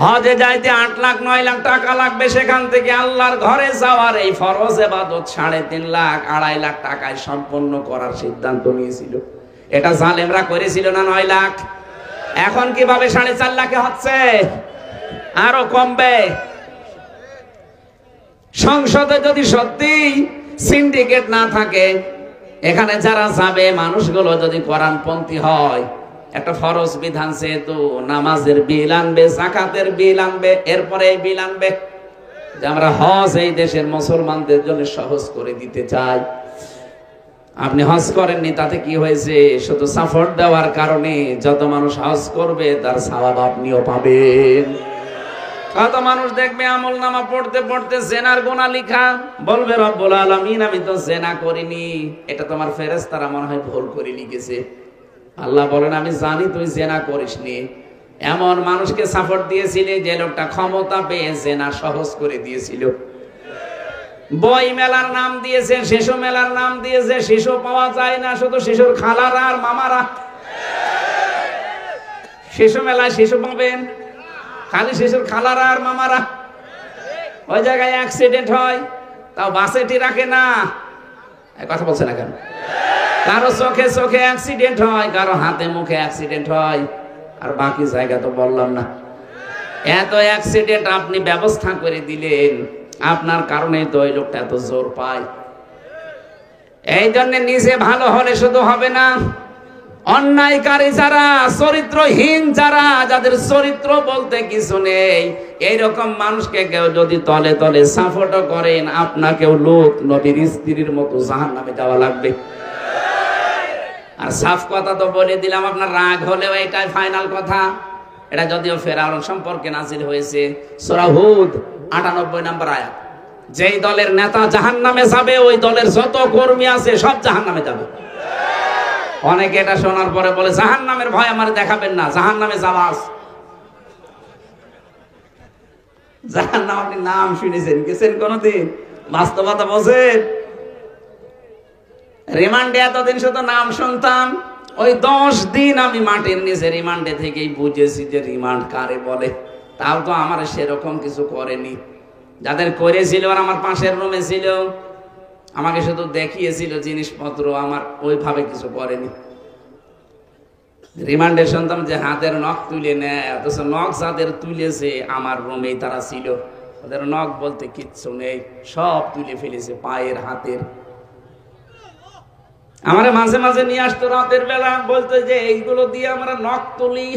হজে যাইতে 8 লাখ 9 লাখ টাকা লাগবে, সেখান থেকে আল্লাহর ঘরে যাওয়ার এই ফরজ ইবাদত 3.5 লাখ 2.5 লাখ টাকায় সম্পন্ন করার সিদ্ধান্ত নিয়েছিল। এটা জালেমরা করেছিল না 9 লাখ? এখন কিভাবে 4.5 লাখে হচ্ছে? আরো কমবে। সংসদে যদি সত্যি সিন্ডিকেট না থাকে, এখানে যারা যাবে মানুষগুলো যদি কোরআনপন্থী হয়, একটা ফরজ বিধান, যেহেতু নামাজের বিল আনবে, যাকাতের বিল আনবে, এরপরে এই বিল আনবে যে আমরা হজ এই দেশের মুসলমানদের জন্য সহজ করে দিতে চাই। আপনি হজ করেননি, তাতে কি হয়েছে? শুধু সাপোর্ট দেওয়ার কারণে যত মানুষ হজ করবে তার সওয়াব আপনিও পাবেন। কত মানুষ দেখবে আমল নামা পড়তে পড়তে জেনার গুনাহ লিখা, বলবে রব্বুল আলামিন আমি তো জেনা করিনি, এটা তোমার ফেরেশতারা মনে হয় ভুল করে লিখেছে। আল্লাহ বলেন আমি জানি তুই জেনা করিসনি। এমন মানুষকে সাপোর্ট দিয়েছিলে যে লোকটা ক্ষমতা পেয়ে জেনা সহজ করে দিয়েছিল। বই মেলার নাম দিয়েছে, শিশু মেলার নাম দিয়েছে, শিশু পাওয়া যায় না, শুধু শিশুর খালারা আর মামারা। শিশু মেলায় শিশু পাবেন, খালি শিশুর খালারা আর মামারা। ওই জায়গায় অ্যাক্সিডেন্ট হয়, তাও বাসেটি রাখে না। কথা বলছে না কেন? কারো চোখে চোখে অ্যাক্সিডেন্ট হয়, কারো হাতে মুখে অ্যাক্সিডেন্ট হয়, আর বাকি জায়গা তো বললাম না। এত অ্যাক্সিডেন্ট আপনি ব্যবস্থা করে দিলেন, আপনার কারণে তো ওই লোকটা এত জোর পায়। এই জন্য নিজে ভালো হলে শুধু হবে না, অন্যায়কারী যারা, চরিত্রহীন যারা, যাদের চরিত্র বলতে কিছু নেই, এইরকম মানুষকে কেউ যদি তলে তলে সাপোর্ট করেন, আপনাকেও লোক নবীর স্ত্রীর মতো জাহান্নামে যাওয়া লাগবে। আর সাফ কথা তো বলে দিলাম, আপনার রাগ হলেও এটাই ফাইনাল কথা। এটা যদিও ফেরাউন সম্পর্কে নাযিল হয়েছে, সূরা হুদ ৯৮ নম্বর আয়াত। যেই দলের নেতা জাহান্নামে যাবে, ওই দলের যত কর্মী আছে সব জাহান্নামে যাবে। অনেকে এটা শোনার পরে বলে জাহান্নামের ভয় আমার দেখাবেন না, জাহান্নামে যাওয়া আছে। জাহান্নাম আপনি নাম শুনেছেন, গেছেন কোনদিন? বাস্তবতা বোঝেন? রিমান্ডে এতদিন শুধু নাম শুনতাম, ওই 10 দিন আমি মাটির নিচে রিমান্ডে থেকেই বুঝেছি যে রিমান্ড কারে বলে। তাও তো আমার সেরকম কিছু করেনি। যাদের করেছিল আর আমার পাশের রুমে ছিল, আমাকে শুধু দেখিয়েছিল জিনিসপত্র, আমার ওইভাবে কিছু করেনি। রিমান্ডে শুনতাম যে হাতের নখ তুলে নেয়, অথচ নখ যাদের তুলেছে আমার রুমেই তারা ছিল। ওদের নখ বলতে কিচ্ছু নেই, সব তুলে ফেলেছে, পায়ের হাতের। আমার মাঝে মাঝে নিয়ে আসতো রাতের বেলা, বলতো যে এইগুলো দিয়ে আমরা নখ তুলি।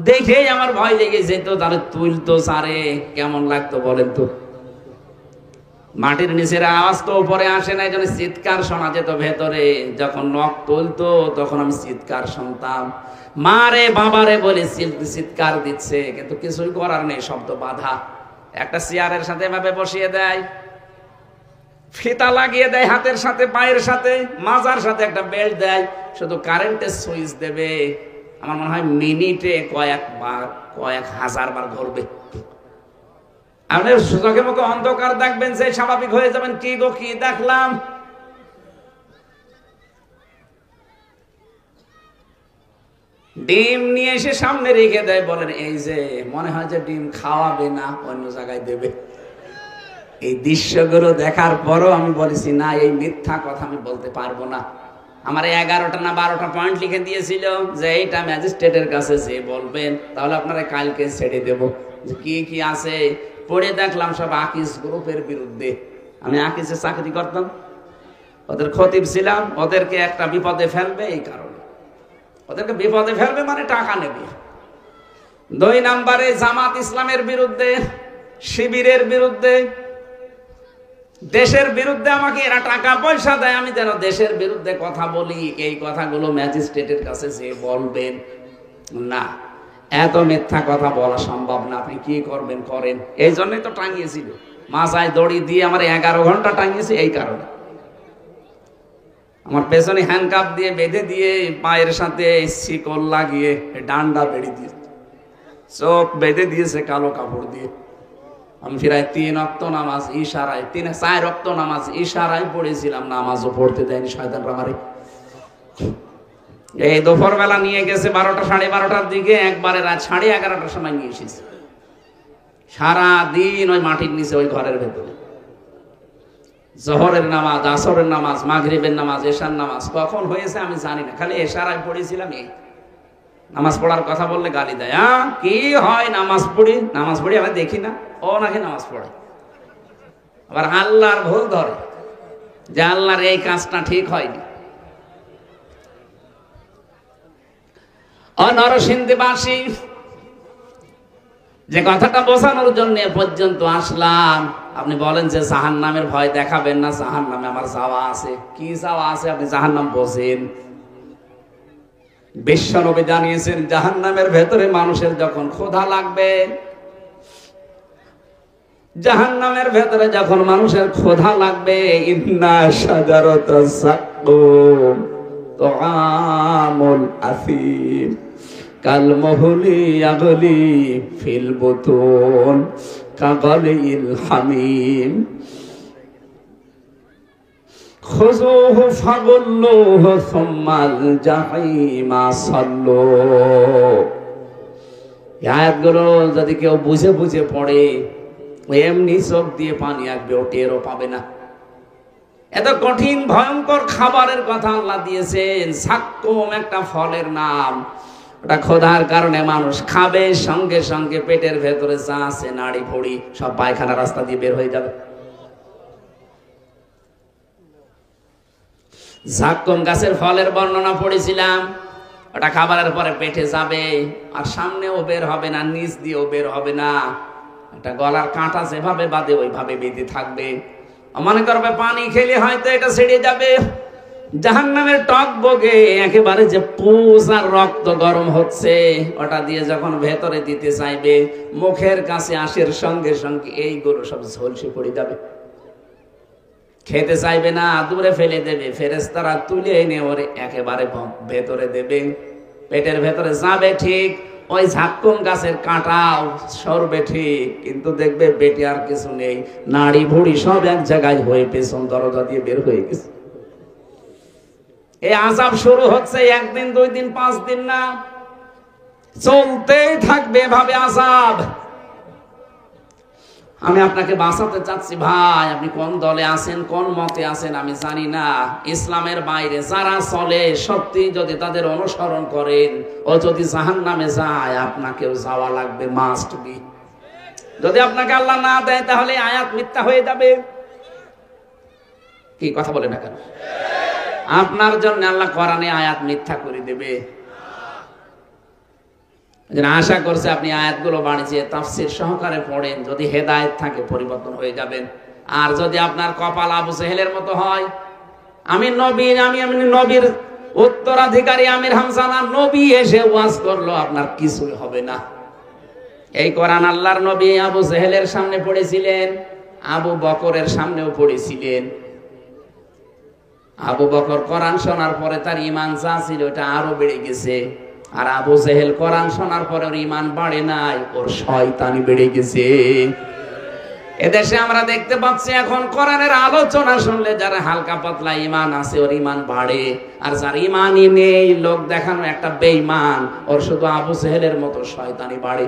দেখেই আমার ভয় লেগে যেত, তাহলে তুলতো সারে কেমন লাগতো বলেন তো? মাটির নিচের আওয়াজ তো উপরে আসে না, এই জন্য চিৎকার শোনা যেত ভেতরে। যখন নখ তুলতো তখন আমি চিৎকার শুনতাম, মারে বাবারে বলে চিৎকার দিচ্ছে, কিন্তু কিছুই করার নেই, শব্দ বাধা। একটা চেয়ারের সাথে এভাবে বসিয়ে দেয়, ফিতা লাগিয়ে দেয় হাতের সাথে, পায়ের সাথে, মাজার সাথে একটা বেল্ট দেয়, শুধু কারেন্টের সুইচ দেবে। আমার মনে হয় মিনিটে কয়েক হাজার বার ঘুরবে। আপনি চোখে মুখে অন্ধকার দেখবেন, সেই স্বাভাবিক হয়ে যাবেন, কি গো কি দেখলাম। ডিম নিয়ে এসে সামনে রেখে দেয়, বলেন এই যে মনে হয় যে ডিম খাওয়াবে না, অন্য জায়গায় দেবে। এই দৃশ্যগুলো দেখার পরও আমি বলেছি না, এই মিথ্যা কথা আমি বলতে পারবো না। আমার 11টা না 12টা পয়েন্ট লিখে দিয়েছিল যে এইটা ম্যাজিস্ট্রেটের কাছে যে বলবেন, তাহলে আপনারা কালকে ছেড়ে দেব। কি কি আছে পড়ে দেখলাম, সব আকিস গ্রুপের বিরুদ্ধে। আমি আকিসে চাকরি করতাম, ওদের খতিব ছিলাম। ওদেরকে একটা বিপদে ফেলবে, এই কারণে ওদেরকে বিপদে ফেলবে মানে টাকা নেবে। 2 নম্বরে জামাত ইসলামের বিরুদ্ধে, শিবিরের বিরুদ্ধে, দেশের বিরুদ্ধে। আমাকে এরা টাকা পয়সা দেয়, আমি যেন দেশের বিরুদ্ধে কথা বলি। এই কথাগুলো ম্যাজিস্ট্রেটের কাছে যে বলবেন না, এত মিথ্যা কথা বলা সম্ভব না। আপনি কি করবেন করেন। এই জন্যই তো টাঙিয়েছিল, মাথায় দড়ি দিয়ে আমার 11 ঘন্টা টাঙিয়েছে। এই কারণে আমার পেছনে হ্যান্ডকাপ দিয়ে বেঁধে দিয়ে, পায়ের সাথে শিকল লাগিয়ে, ডান্ডা বেড়ে দিয়ে, চোখ বেঁধে দিয়েছে কালো কাপড় দিয়ে। আমি ফিরায় 3 ওয়াক্ত নামাজ ইশারায়, 4 ওয়াক্ত নামাজ ইশারায় পড়েছিলাম, নামাজও পড়তে দেয়নি শয়তানরা আমারে। এই দুপুর বেলা নিয়ে গেছে 12টা 12:30টার দিকে, একবারে রাত 11:30টার সময় নিয়ে এসেছে। সারাদিন ওই মাটির নিচে, ওই ঘরের ভেতরে। জোহরের নামাজ, আসরের নামাজ, মাগরিবের নামাজ, এশার নামাজ কখন হয়েছে আমি জানি না, খালি এশারায় পড়েছিলাম। এই নামাজ পড়ার কথা বললে গালি দেয়। কি হয় নামাজ পড়ি, নামাজ পড়ি আমি দেখি না, ও নাকি নামাজ পড়ে। আবার আল্লাহর ভুল ধরে যে আল্লাহর এই কাজটা ঠিক হয়নি। নরসিংদীবাসী, যে কথাটা বোঝানোর জন্য পর্যন্ত আসলাম, আপনি বলেন যে জাহান্নামের ভয় দেখাবেন না, জাহান্নামে আমার যাওয়া আছে। কি যাওয়া আছে আপনি জাহান্নাম বোঝেন? বিশ্বনবী জানিয়েছেন, জাহান্নামের ভেতরে মানুষের যখন ক্ষুধা লাগবে, জাহান্নামের ভেতরে যখন মানুষের ক্ষুধা লাগবে, ইন্না শাজারাতাস সাক্কুম তুআমুল আসিম কালমুহলি ইয়াগলি ফিল বুতুন কাগালিল হামিম খুযুহু ফাগুল্লুহু সুম্মাল জাহিমা সাল্লু। এই আয়াতগুলো যদি কেউ বুঝে বুঝে পড়ে, এমনি চোখ দিয়ে পানি আসবে, ও টেরও পাবে না। এত কঠিন ভয়ঙ্কর খাবারের কথা আল্লাহ দিয়েছেন। সাক্কুম একটা ফলের নাম, ওটা ক্ষুধার কারণে মানুষ খাবে, সঙ্গে সঙ্গে পেটের ভেতরে যা আছে নাড়ি ভুড়ি সব পায়খানা রাস্তা দিয়ে বের হয়ে যাবে। জাক্কুম গাছের ফলের বর্ণনা পড়েছিলাম। ওটা খাবারের পরে পেটে যাবে, আর সামনেও বের হবে না, নিচ দিয়েও বের হবে না। এটা গলার কাঁটা যেভাবে বাঁধে ওইভাবে বেঁধে থাকবে। মনে করবে পানি খেলে হয়তো এটা ছেড়ে যাবে। জাহান্নামের টক বগে একেবারে যে পুষ আর রক্ত গরম হচ্ছে, ওটা দিয়ে যখন ভেতরে দিতে চাইবে, মুখের কাছে আসার সঙ্গে সঙ্গে এইগুলো সব ঝলসে পড়ে যাবে। খেতে চাইবে না, দূরে ফেলে দেবে। ফেরেশতারা তুলে এনে ওরে একেবারে ভেতরে দেবে। পেটের ভেতরে যাবে ঠিক, ওই ঝাক্কুম গাছের কাঁটাও সরবে ঠিক, কিন্তু দেখবে পেটে আর কিছু নেই, নাড়ি ভুড়ি সব এক জায়গায় হয়ে পেছন দরজা দিয়ে বের হয়ে গেছে। এই আযাব শুরু হচ্ছে একদিন, 2 দিন, 5 দিন না, চলতেই থাকবে এভাবে আযাব। আমি আপনাকে বাঁচাতে চাচ্ছি ভাই। আপনি কোন দলে আছেন, কোন মতে আছেন আমি জানি না। ইসলামের বাইরে যারা চলে, সত্যি যদি তাদের অনুসরণ করেন, ও যদি জাহান্নামে যায়, আপনাকেও যাওয়া লাগবে, মাস্ট বি। যদি আপনাকে আল্লাহ না দেয়, তাহলে আয়াত মিথ্যা হয়ে যাবে। কি কথা বলে না কেন? আপনার জন্য আল্লাহ কোরআনে আয়াত মিথ্যা করে দেবে। আশা করছে আপনি আয়াতগুলো বাড়িয়ে তাফসীর সহকারে পড়েন, যদি হেদায়েত থাকে পরিবর্তন হয়ে যাবেন। আর যদি আপনার কপাল আবু জেহেলের মতো হয়, আমি নবীর উত্তরাধিকারী আমির হামজা না, নবী এসে ওয়াজ করলো, আপনার কিছুই হবে না। এই কোরআন আল্লাহর নবী আবু জেহেলের সামনে পড়েছিলেন, আবু বকরের সামনেও পড়েছিলেন। আবু বকর কোরআন শোনার পরে তার ঈমান যা ছিল ওটা আরো বেড়ে গেছে, আর আবু জেহেল কোরআন শোনার পরে ওর ঈমান বাড়ে নাই, ওর শয়তানি বেড়ে গেছে। এদেশে আমরা দেখতে পাচ্ছি এখন কোরআনের আলোচনা শুনলে যারা হালকা পাতলা ঈমান আছে ওর ঈমান বাড়ে, আর যার ঈমানই নেই, লোক দেখানো একটা বেঈমান, ওর শুধু আবু জেহেলের মতো শয়তানি বাড়ে।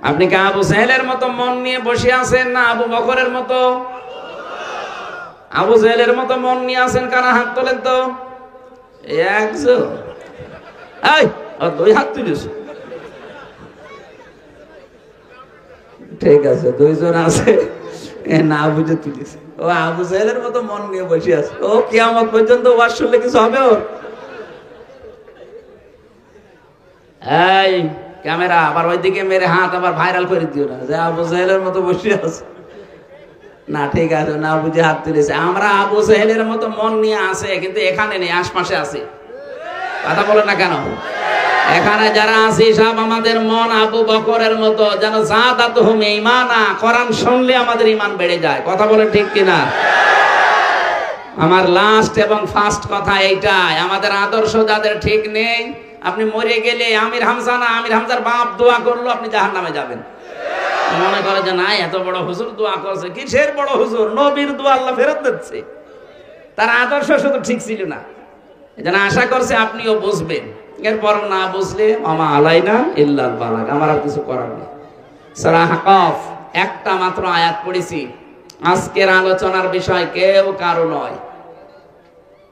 আপনি কি আবু জেহেলের মতো মন নিয়ে বসে আছেন, না আবু বকরের মতো? আবু জেহেলের মতো মন নিয়ে আছেন কারা? হাত তোলেন তো। একজন, এই 2 হাত তুলিস। ঠিক আছে, 2 জন আছে, না বুঝে তুলিস। ও আবু জেহেলের মতো মন নিয়ে বসে আছে, ও কিয়ামত পর্যন্ত ওয়াজ শুনলে কিছু হবে ওর? এই ক্যামেরা আবার ওইদিকে মেরে হাত আবার ভাইরাল করে দিও না যে আবু জেহেলের মতো বসে আছে। না ঠিক আছে, না বুঝে হাত তুলেছে। আমরা আবু জেহেলের মতো মন নিয়ে আছে, কিন্তু এখানে নেই, আশপাশে আছে। কথা বলেন না কেন? এখানে যারা আছি সব আমাদের মন আবু বকরের মতো, যেন যাদাতুহুম ঈমানা, কোরআন শুনলে আমাদের ঈমান বেড়ে যায়। কথা বলেন ঠিক কিনা? আমার লাস্ট এবং ফার্স্ট কথা এইটাই, আমাদের আদর্শ যাদের ঠিক নেই, আপনি মরে গেলে আমির হামজা না, আমির হামজার বাপ দোয়া করলো, আপনি জাহান্নামে যাবেন। মনে করে যে না, এত বড় হুজুর দোয়া করছে, কিসের বড় হুজুর? নবীর দোয়া আল্লাহ ফেরত দিচ্ছে। তার আদর্শ শুধু ঠিক ছিল না। এজন্য আশা করছে আপনিও বুঝবেন। এরপর না বুঝলে আমা আলাইনা ইল্লাল বালাগ, আমার আর কিছু করার নেই। সূরা আহকাফ একটা মাত্র আয়াত পড়েছি। আজকের আলোচনার বিষয় কেউ কারো নয়।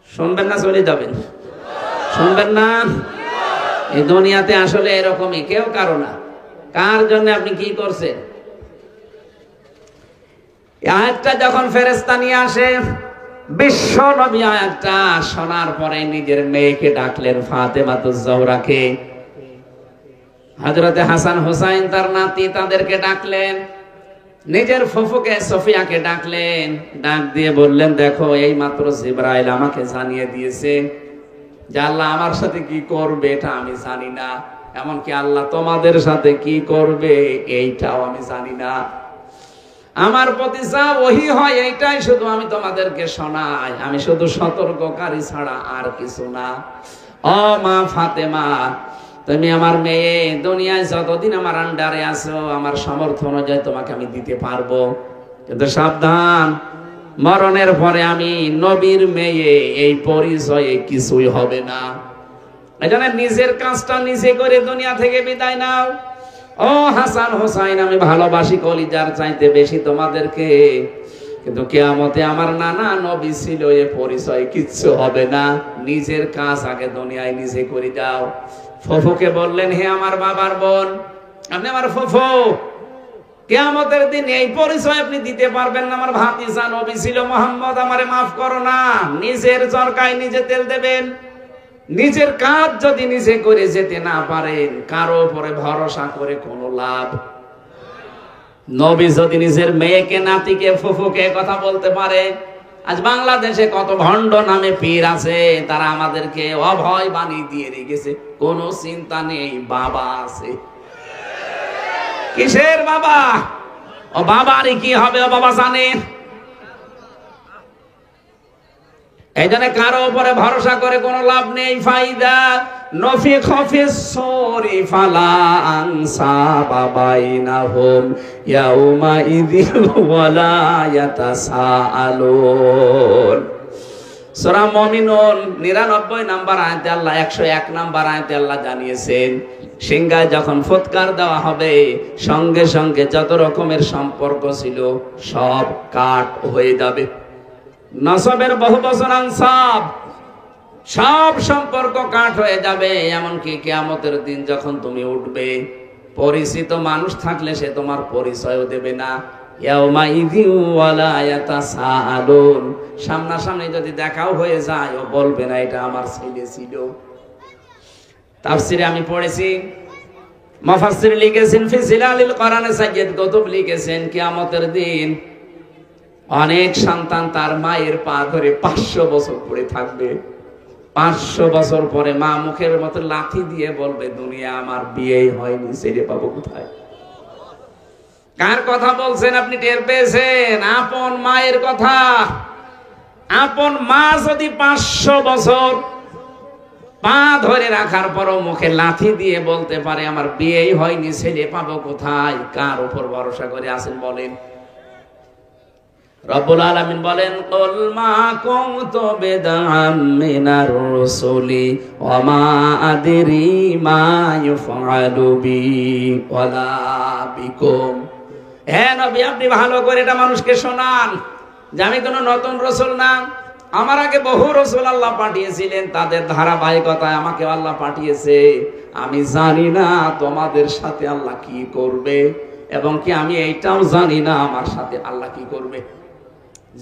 শুনবেন না চলে যাবেন? শুনবেন না? এই দুনিয়াতে আসলে এরকমই, কেউ কারো না। কার জন্য আপনি কি করছেন? আয়াতটা যখন ফেরেশতা নিয়ে আসে, বিশ্ব নবী আয়াতটা শোনার পরে নিজের মেয়েকে ডাকলেন, ফাতেমাতুজ জহরাকে, হযরতে হাসান হুসাইন তার নাতি, তাদেরকে ডাকলেন, নিজের ফুফুকে সফিয়াকে ডাকলেন। ডাক দিয়ে বললেন, দেখো এই মাত্র জিবরাইল আমাকে জানিয়ে দিয়েছে যে আল্লাহ আমার সাথে কি করবে এটা আমি জানি না, এমনকি আল্লাহ তোমাদের সাথে কি করবে এইটাও আমি জানি না। আমার প্রতি যা ওহী হয় এইটাই শুধু আমি তোমাদেরকে শোনাই, আমি শুধু সতর্ককারী ছাড়া আর কিছু না। ও মা ফাতেমা, তুমি আমার মেয়ে, দুনিয়ায় যতদিন আমার আন্ডারে আছো, আমার সামর্থ্য অনুযায়ী তোমাকে আমি দিতে পারবো, কিন্তু সাবধান, মরণের পরে আমি নবীর মেয়ে, এই পরিচয়ে কিছুই হবে না। এজন্য নিজের কাজটা নিজে করে দুনিয়া থেকে বিদায় নাও। ও হাসান হোসাইন, আমি ভালোবাসি কলিজার চাইতে বেশি তোমাদেরকে, কিন্তু কিয়ামতে আমার নানা নবী ছিল এ পরিচয় কিচ্ছু হবে না, নিজের কাজ আগে দুনিয়ায় নিজে করে যাও। ফুফুকে বললেন, হে আমার বাবার বোন, আপনি আমার ফুফু, কিয়ামতের দিন এই পরিচয় আপনি দিতে পারবেন না, আমার ভাতিজা নবী ছিল মুহাম্মদ, আমারে মাফ করো না। নিজের চরকায় নিজে তেল দেবেন। নিজের কাজ যদি নিজে করে যেতে না পারেন, কারো উপরে ভরসা করে কোনো লাভ। নবী যদি নিজের মেয়েকে, নাতিকে, ফুফুকে কথা বলতে পারে, আজ বাংলাদেশে কত ভণ্ড নামে পীর আছে, তারা আমাদেরকে অভয় বাণী দিয়ে রেখেছে, কোনো চিন্তা নেই, বাবা আছে। কিসের বাবা? ও বাবারই কি হবে, ও বাবা জানে। এই জন্য কারো উপরে ভরসা করে কোনো লাভ নেই। ফাইদা নফিখা ফিস সূরি ফালা আনসাবা বাইনাহুম ইয়াউমা ইযিল ওয়ালা ইয়াতাসাআলুন। সূরা মুমিনুন 99 নম্বর আয়াতে আল্লাহ, 101 নম্বর আয়াতে আল্লাহ জানিয়েছেন, সিংহায় যখন ফুৎকার দেওয়া হবে, সঙ্গে সঙ্গে যত রকমের সম্পর্ক ছিল সব কাট হয়ে যাবে। নসবের বহু বচন আনসাব, সব সম্পর্ক কাট হয়ে যাবে। এমনকি কিয়ামতের দিন যখন তুমি উঠবে, পরিচিত মানুষ থাকলে সে তোমার পরিচয়ও দেবে না। ইয়াউমা ইযিন ওয়ালা ইয়াতাসাআলুন, সামনাসামনি যদি দেখাও হয়ে যায়, ও বলবে না এটা আমার ছেলে ছিল। তাফসিরে আমি পড়েছি, মুফাসসির লিখেছেন, ফি জিলালিল কোরআনে সাইয়্যিদ কুতুব লিখেছেন, কিয়ামতের দিন অনেক সন্তান তার মায়ের পা ধরে 500 বছর পড়ে থাকবে। 500 বছর পরে মা মুখের মতো লাথি দিয়ে বলবে, দুনিয়া আমার বিয়েই হয়নি, ছেলে পাবো কোথায়? কার কথা বলছেন আপনি টের পেয়েছেন? আপন মায়ের কথা। আপন মা যদি 500 বছর পা ধরে রাখার পরও মুখে লাথি দিয়ে বলতে পারে আমার বিয়েই হয়নি, ছেলে পাবো কোথায়? কার উপর ভরসা করে আছেন বলেন? রব্বুল আলামিন বলেন, কুল মা কুনতু বিদআম মিনার রাসূলি ওয়া মা আদরি মা ইউফআলু বি ওয়ালা বিকুম। হে নবী, আপনি ভালো করে এটা মানুষকে শোনান যে আমি কোনো নতুন রাসূল না, আমার আগে বহু রাসূল আল্লাহ পাঠিয়েছিলেন, তাদের ধারাবাহিকতায় আমাকে আল্লাহ পাঠিয়েছে। আমি জানি না তোমাদের সাথে আল্লাহ কি করবে, এবং কি আমি এইটাও জানি না আমার সাথে আল্লাহ কি করবে।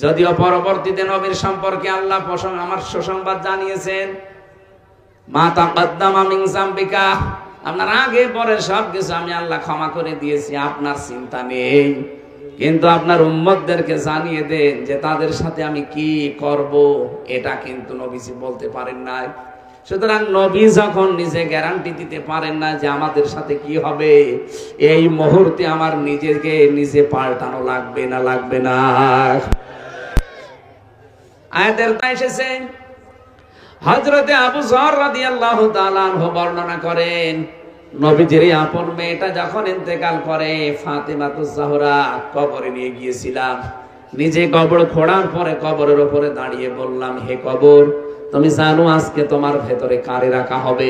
যদিও পরবর্তীতে নবীর সম্পর্কে আল্লাহ আমার সুসংবাদ জানিয়েছেন, মা তাকাদ্দামা মিন যামবিকা, আপনার আগে পরে সবকিছু আমি আল্লাহ ক্ষমা করে দিয়েছি, আপনার চিন্তা নেই। কিন্তু আপনার উম্মতদেরকে জানিয়ে দেন যে তাদের সাথে আমি কি করব, এটা কিন্তু নবীজি বলতে পারেন না। সুতরাং নবী যখন নিজে গ্যারান্টি দিতে পারেন না যে আমাদের সাথে কি হবে, এই মুহূর্তে আমার নিজেকে নিজে পাল্টানো লাগবে না, লাগবে না। আয়াতের তা এসেছে, হযরতে আবু যর রাদিয়াল্লাহু তাআলা আনহু বর্ণনা করেন, নবীজির আপন মেয়েটা যখন ইন্তেকাল করে, ফাতেমাতুজ জাহরা কবরে নিয়ে গিয়েছিলাম। নিজে কবর খোঁড়ার পরে কবরের উপরে দাঁড়িয়ে বললাম, হে কবর, তুমি জানো আজকে তোমার ভেতরে কারে রাখা হবে?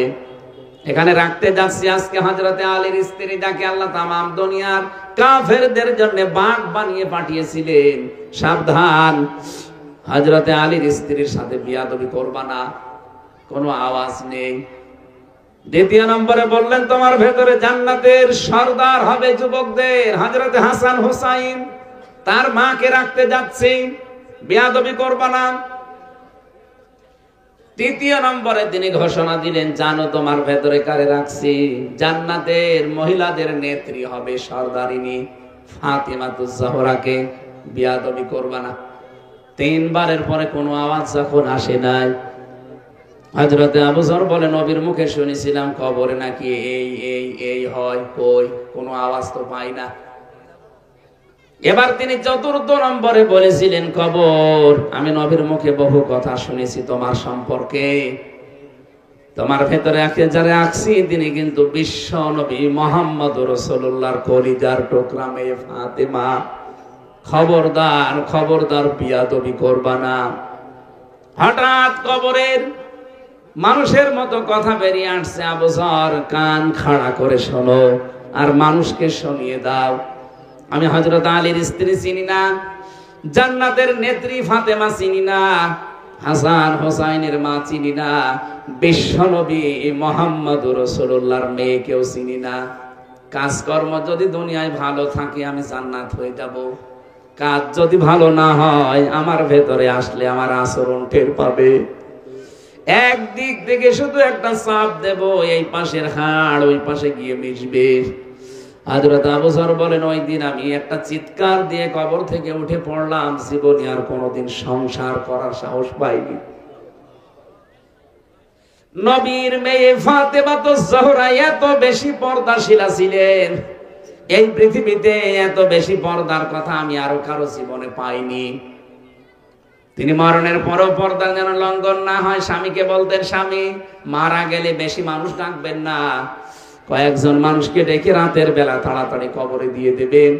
এখানে রাখতে যাচ্ছি আজকে হযরতে আলীর স্ত্রী, যাকে আল্লাহ তামাম দুনিয়ার কাফেরদের জন্য বাঘ বানিয়ে পাঠিয়েছিলেন। সাবধান, হযরতে আলীর স্ত্রীর সাথে বিয়াদবি করবা না। কোনো আওয়াজ নেই। দ্বিতীয় নম্বরে বললেন, তোমার ভেতরে জান্নাতের সর্দার হবে যুবকদের, হযরতে হাসান হুসাইন, তার মাকে রাখতে যাচ্ছি, বিয়াদবি করবা না। তৃতীয় নম্বরে তিনি ঘোষণা দিলেন, জানো তোমার ভেতরে কারে রাখছি? জান্নাতের মহিলাদের নেত্রী হবে, সর্দারিনী ফাতেমাতুজ জাহরাকে, বিয়াদবি করবা না। তিনবারের পরে কোনো আওয়াজ যখন আসে নাই, হযরতে আবু যর বলে, নবীর মুখে শুনেছিলাম কবরে নাকি এই এই এই হয়, কই কোনো আওয়াজ তো পাই না। এবার তিনি চতুর্থ নম্বরে বলেছিলেন, কবর, আমি নবীর মুখে বহু কথা শুনেছি তোমার সম্পর্কে, তোমার ভেতরে যারা আছি তিনি কিন্তু বিশ্ব নবী মুহাম্মদুর রাসূলুল্লাহর কলিজার টুকরা মেয়ে ফাতেমা। খবরদার, খবরদার, বিয়াদবি করবা না। হঠাৎ কবরের মানুষের মতো কথা বেরিয়ে আসছে, আবু যর কান খাড়া করে শোনো, আর মানুষকে শুনিয়ে দাও। আমি হযরত আলীর স্ত্রী চিনি না, জান্নাতের নেত্রী ফাতেমা চিনি না, হাসান হোসাইনের মা চিনি না, বিশ্বনবী মুহাম্মদুর রাসূলুল্লাহর মেয়েকেও চিনি না। কাজকর্ম যদি দুনিয়ায় ভালো থাকে আমি জান্নাত হয়ে যাব, কাজ যদি ভালো না হয় আমার ভেতরে আসলে আমার আচরণ টের পাবে। একদিক থেকে শুধু একটা চাপ দেব, এই পাশের হাড় ওই পাশে গিয়ে মিশবে। হযরত আবু যর বলেন, ওই দিন আমি একটা চিৎকার দিয়ে কবর থেকে উঠে পড়লাম, জীবনে আর কোনোদিন সংসার করার সাহস পাইনি। নবীর মেয়ে ফাতেমা তো জোহরা এত বেশি পর্দাশীলা ছিলেন, এই পৃথিবীতে এত বেশি পর্দার কথা আমি আরো কারো জীবনে পাইনি। তিনি মরণের পরও পর্দা যেন লঙ্ঘন না হয় স্বামীকে বলতেন, স্বামী মারা গেলে বেশি মানুষ ডাকবেন না, কয়েকজন মানুষকে ডেকে রাতের বেলা তাড়াতাড়ি কবরে দিয়ে দেবেন।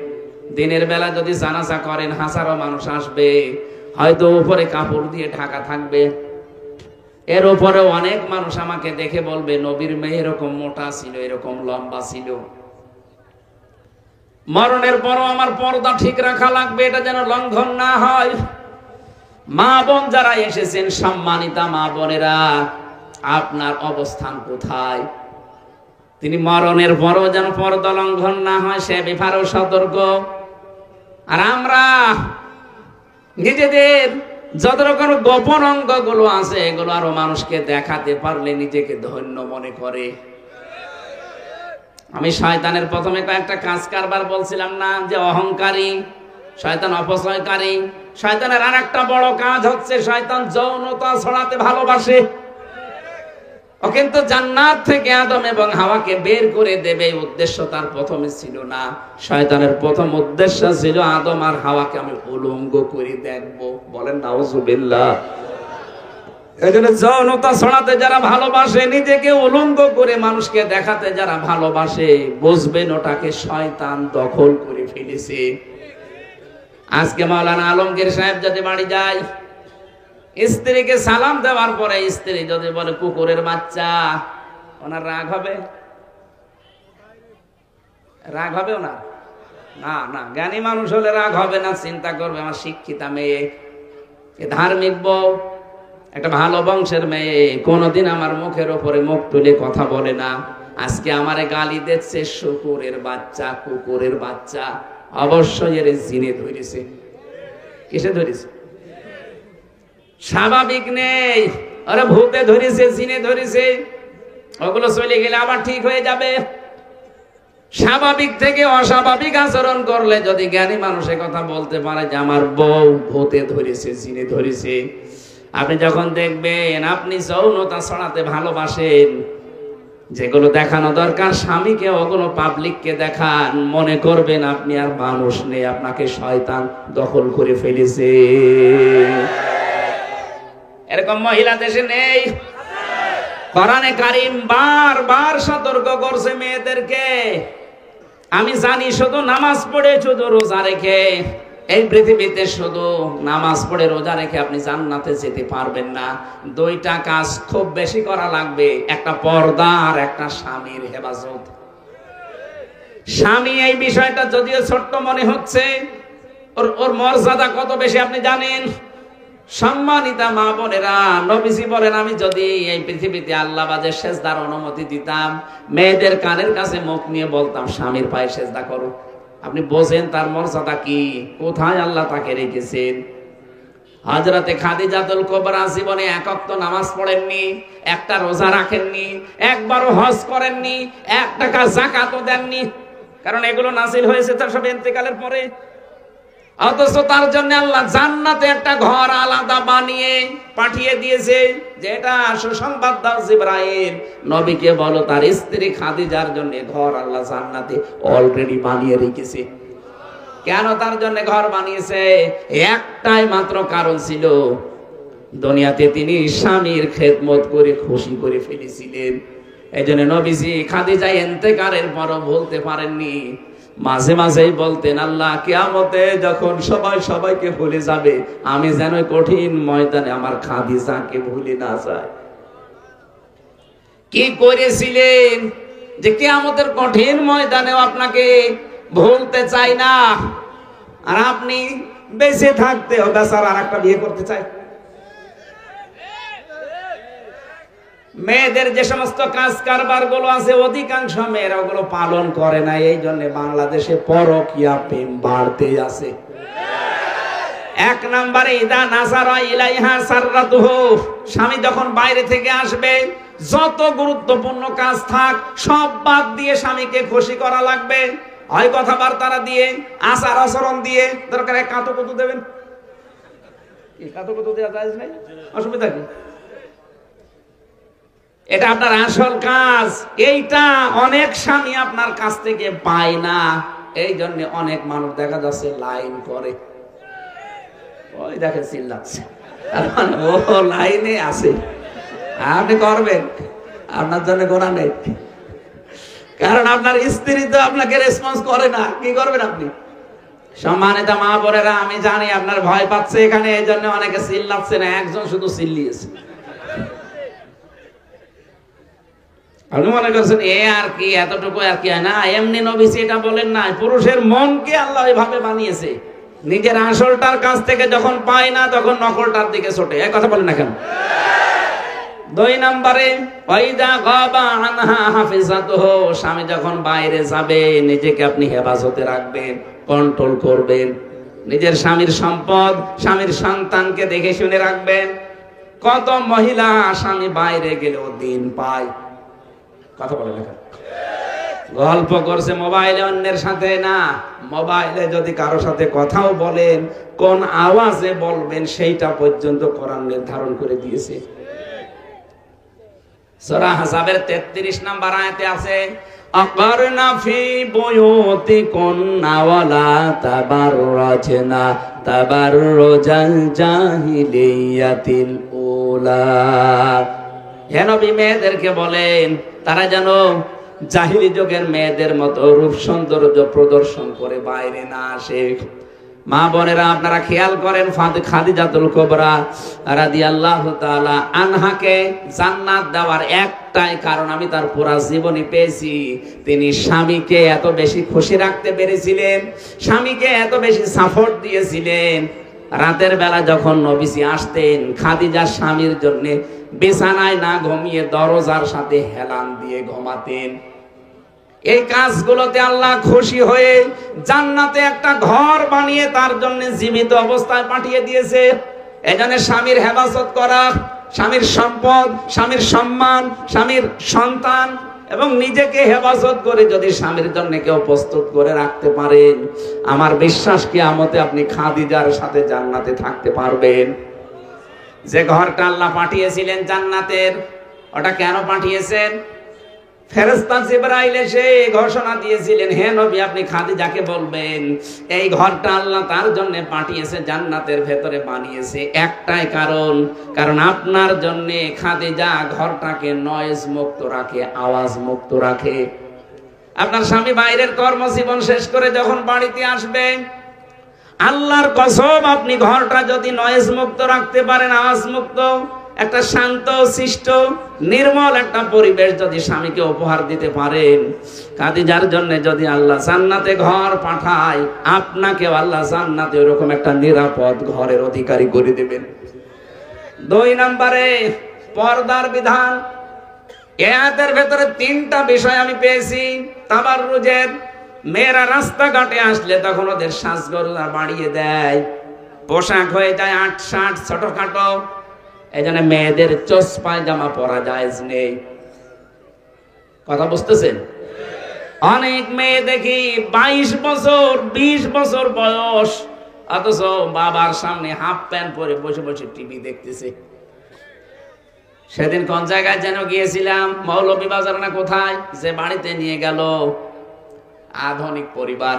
দিনের বেলা যদি জানাজা করেন হাজারো মানুষ আসবে, হয়তো উপরে কাপড় দিয়ে ঢাকা থাকবে, এর উপরেও অনেক মানুষ আমাকে দেখে বলবে নবীর মেয়ে এরকম মোটা ছিল, এরকম লম্বা ছিল। মরণের পরও আমার পর্দা ঠিক রাখা লাগবে, এটা যেন লঙ্ঘন না হয়। মা বোন যারা এসেছেন, সম্মানিতা মা বোনেরা, আপনার অবস্থান কোথায়? তিনি মরণের পরও যেন পর্দা লঙ্ঘন না হয় সে ব্যাপারেও সতর্ক। আর আমরা নিজেদের যত রকম গোপন অঙ্গগুলো আছে এগুলো আরো মানুষকে দেখাতে পারলে নিজেকে ধন্য মনে করে। আমি শয়তানের প্রথমে কয়েকটা কাজ কারবার বলছিলাম না, যে অহংকারী, শয়তান অপচয়কারী। শয়তানের আর একটা বড় কাজ হচ্ছে শয়তান যৌনতা ছড়াতে ভালোবাসে। ও কিন্তু জান্নাত থেকে আদম এবং হাওয়াকে বের করে দেবে এই উদ্দেশ্য তার প্রথমে ছিল না। শয়তানের প্রথম উদ্দেশ্য ছিল আদম আর হাওয়াকে আমি উলঙ্গ করে দেখব। বলেন নাউজুবিল্লাহ। এজন্য যৌনতা ছড়াতে যারা ভালোবাসে, নিজেকে উলঙ্গ করে মানুষকে দেখাতে যারা ভালোবাসে, বুঝবেন ওটাকে শয়তান দখল করে ফেলেছে। আজকে মাওলানা আলমগীর সাহেব যদি বাড়ি যায়, স্ত্রীকে সালাম দেওয়ার পরে স্ত্রী যদি বলে কুকুরের বাচ্চা, ওনার রাগ হবে? রাগ হবে ওনার? না না, জ্ঞানী মানুষ হলে রাগ হবে না, চিন্তা করবে আমার শিক্ষিতা মেয়ে, ধার্মিক বউ, একটা ভালো বংশের মেয়ে, কোনদিন আমার মুখের ওপরে মুখ তুলে কথা বলে না, আজকে আমারে গালি দিচ্ছে শুকুরের বাচ্চা, কুকুরের বাচ্চা। অবশ্যই এর জিনে ধরেছে। কিসে ধরেছে? স্বাভাবিক নেই, আরে ভূতে ধরেছে, জিনে ধরেছে। ওগুলো চলে গেলে আবার ঠিক হয়ে যাবে। স্বাভাবিক থেকে অস্বাভাবিক আচরণ করলে যদি জ্ঞানী মানুষে কথা বলতে পারে যে আমার বউ ভূতে ধরেছে, জিনে ধরেছে, আপনি যখন দেখবেন আপনি যৌনতা ছড়াতে ভালোবাসেন, যেগুলো দেখানো দরকার স্বামীকে ওগুলো পাবলিককে দেখান, মনে করবেন আপনি আর মানুষ নেই, আপনাকে শয়তান দখল করে ফেলেছে। এরকম মহিলা দেশে নেই? কোরআনে কারীম বারবার সতর্ক করছে মেয়েদেরকে। আমি জানি শুধু নামাজ পড়ে, শুধু রোজা রেখে এই পৃথিবীতে শুধু নামাজ পড়ে রোজা রেখে আপনি জান্নাতে যেতে পারবেন না। দুইটা কাজ খুব বেশি করা লাগবে, একটা পর্দা আর একটা স্বামীর হেফাজত। স্বামী এই বিষয়টা যদিও ছোট্ট মনে হচ্ছে, ওর মর্যাদা কত বেশি আপনি জানেন। সম্মানিতা মা বোনেরা, নবীজি বলেন আমি যদি এই পৃথিবীতে আল্লাহ বাজে সেজদার অনুমতি দিতাম, মেয়েদের কানের কাছে মুখ নিয়ে বলতাম স্বামীর পায়ে সেজদা করো। আপনি বোঝেন তার মর্যাদা কি, কোথায় আল্লাহ তাকে রেখেছেন। হযরতে খাদিজাতুল কুবরা জীবনে এক ওয়াক্ত নামাজ পড়েননি, একটা রোজা রাখেননি, একবারও হজ করেননি, 1 টাকা যাকাতও দেননি, কারণ এগুলো নাযিল হয়েছে তার সব ইন্তেকালের পরে। অথচ তার জন্য আল্লাহ জান্নাতে একটা ঘর আলাদা বানিয়ে পাঠিয়ে দিয়েছে, যেটা সুসংবাদ দাও জিবরাইল, নবীকে বলো তার স্ত্রী খাদিজার জন্য ঘর আল্লাহ জান্নাতে অলরেডি বানিয়ে রেখেছে। কেন তার জন্য ঘর বানিয়েছে? একটাই মাত্র কারণ ছিল, দুনিয়াতে তিনি স্বামীর খেদমত করে খুশি করে ফেলেছিলেন। এই জন্য নবীজি খাদিজা ইন্তেকারের পরও ভুলতে পারেননি। মাঝে মাঝেই বলতেন আল্লাহ কিয়ামতে যখন সবাই সবাইকে ভুলে যাবে, আমি যেন কঠিন ময়দানে আমার খাদিজাকে ভুলে না যায়। কি করেছিলেন? যে কিয়ামতের কঠিন ময়দানেও আপনাকে ভুলতে চাই না, আর আপনি বেঁচে থাকতেও বেচারা আর একটা বিয়ে করতে চাই। মেয়েদের যে সমস্ত কাজ কারবার গুলো আছে অধিকাংশ মেয়েরা ওগুলো পালন করে না, এই জন্য বাংলাদেশে পরকীয়া প্রেম বাড়তে আছে। এক নম্বরে ইদা নাসারা ইলাইহা সাররাতুহু, স্বামী যখন বাইরে থেকে আসবে যত গুরুত্বপূর্ণ কাজ থাক সব বাদ দিয়ে স্বামীকে খুশি করা লাগবে। হয় কথাবার্তা দিয়ে, আচার আচরণ দিয়ে, দরকার কাতুকুতু দেবেন। কি কাতুকুতু দেওয়া যায় নাই, অসুবিধা কি? এটা আপনার আসল কাজ। এইটা অনেক স্বামী আপনার কাছ থেকে পায় না, এই জন্য অনেক মানুষ দেখা যাচ্ছে লাইন করে। ওই দেখেন চিল্লাচ্ছে, ও লাইনে আছে, আপনি করবেন, আপনার জন্য গোনা নেই। কারণ আপনার স্ত্রী তো আপনাকে রেসপন্স করে না, কি করবেন আপনি? সম্মানিত মা বোনেরা, আমি জানি আপনার ভয় পাচ্ছে এখানে, এই জন্য অনেকে চিল্লাচ্ছে না, একজন শুধু চিল্লিয়েছে। আপনি মনে করছেন এ আর কি, এতটুকু আর কি না, এমনি নবীজি এটা বলেন না, পুরুষের মনকে আল্লাহ এভাবে বানিয়েছে, নিজের আসলটার কাছ থেকে যখন পায় না তখন নকলটার দিকে ছোটে। এক কথা বলেন না কেন? দুই নম্বরে ওয়াইদা গাবা আনহা হাফিজাতুহু, স্বামী যখন বাইরে যাবে নিজেকে আপনি হেফাজতে রাখবেন, কন্ট্রোল করবেন, নিজের স্বামীর সম্পদ, স্বামীর সন্তানকে দেখে শুনে রাখবেন। কত মহিলা স্বামী বাইরে গেলেও দিন পায়, কথা বলে না, গল্প করছে মোবাইলে অন্যের সাথে না, মোবাইলে যদি কারো সাথে কথাও বলেন কোন আওয়াজে বলবেন সেইটা পর্যন্ত কোরআন নির্ধারণ করে দিয়েছে। সূরা আহজাবের 33 নম্বর আয়াতে আছে, আকারনা ফি বুয়ুতিকুন্না ওয়ালা তাবাররাজনা তাবাররুজাল জাহিলিয়াতিল উলা। হে নবী, মেয়েদেরকে বলেন তারা যেন জাহিলি যুগের মেয়েদের মতো রূপ সৌন্দর্য প্রদর্শন করে বাইরে না আসে। মা বোনেরা, আপনারা খেয়াল করেন, খাদিজাতুল কুবরা রাদিয়াল্লাহু তাআলা আনহাকে জান্নাত দেওয়ার একটাই কারণ আমি তার পুরা জীবনী পেয়েছি, তিনি স্বামীকে এত বেশি খুশি রাখতে পেরেছিলেন, স্বামীকে এত বেশি সাপোর্ট দিয়েছিলেন। রাতের বেলা যখন নবীজি আসতেন, খাদিজার স্বামীর জন্য বিছানায় না ঘুমিয়ে দরজার সাথে হেলান দিয়ে ঘুমাতেন। এই কাজগুলোতে আল্লাহ খুশি হয়ে জান্নাতে একটা ঘর বানিয়ে তার জন্য জীবিত অবস্থায় পাঠিয়ে দিয়েছে। এজন্য স্বামীর হেফাজত করা, স্বামীর সম্পদ, স্বামীর সম্মান, স্বামীর সন্তান এবং নিজেকে হেফাজত করে যদি স্বামীর জন্য কেউ প্রস্তুত করে রাখতে পারেন, আমার বিশ্বাস কিয়ামতে আপনি খাদিজার সাথে জান্নাতে থাকতে পারবেন। যে ঘরটা আল্লাহ পাঠিয়েছিলেন জান্নাতের, ওটা কেন পাঠিয়েছেন? ফেরেশতা জিবরাইল এসে ঘোষণা দিয়েছিলেন, হে নবী, আপনি খাদিজাকে বলবেন এই ঘরটা আল্লাহ তার জন্য পাঠিয়েছে, জান্নাতের ভেতরে বানিয়েছে একটাই কারণ আপনার জন্য খাদিজা ঘরটাকে নয়েজ মুক্ত রাখে, আওয়াজ মুক্ত রাখে। আপনার স্বামী বাইরের কর্মজীবন শেষ করে যখন বাড়িতে আসবে, আল্লাহর কসম আপনি ঘরটা যদি নয়েজ মুক্ত রাখতে পারেন, আওয়াজ মুক্ত, একটা শান্ত শিষ্ট নির্মল একটা পরিবেশ যদি স্বামীকে উপহার দিতে পারেন, খাদিজার জন্য যদি আল্লাহ জান্নাতে ঘর পাঠায়, আপনাকেও আল্লাহ জান্নাতে ওরকম একটা নিরাপদ ঘরের অধিকারী করে দেবেন। দুই নম্বরে পর্দার বিধান। এই আয়াতের ভেতরে তিনটা বিষয় আমি পেয়েছি তাবাররুজের। মেয়েরা রাস্তাঘাটে আসলে তখন ওদের সাজগোজা বাড়িয়ে দেয়, পোশাক হয়ে যায় আট-ষাট ছোটখাটো, এই জন্য মেয়েদের চোস পায়জামা পরা জায়েজ নেই। কথা বুঝতেছেন? অনেক মেয়ে দেখি 22 বছর 20 বছর বয়স, অথচ বাবার সামনে হাফ প্যান্ট পরে বসে বসে টিভি দেখতেছে। সেদিন কোন জায়গায় যেন গিয়েছিলাম, মৌলভীবাজার না কোথায়, যে বাড়িতে নিয়ে গেল আধুনিক পরিবার,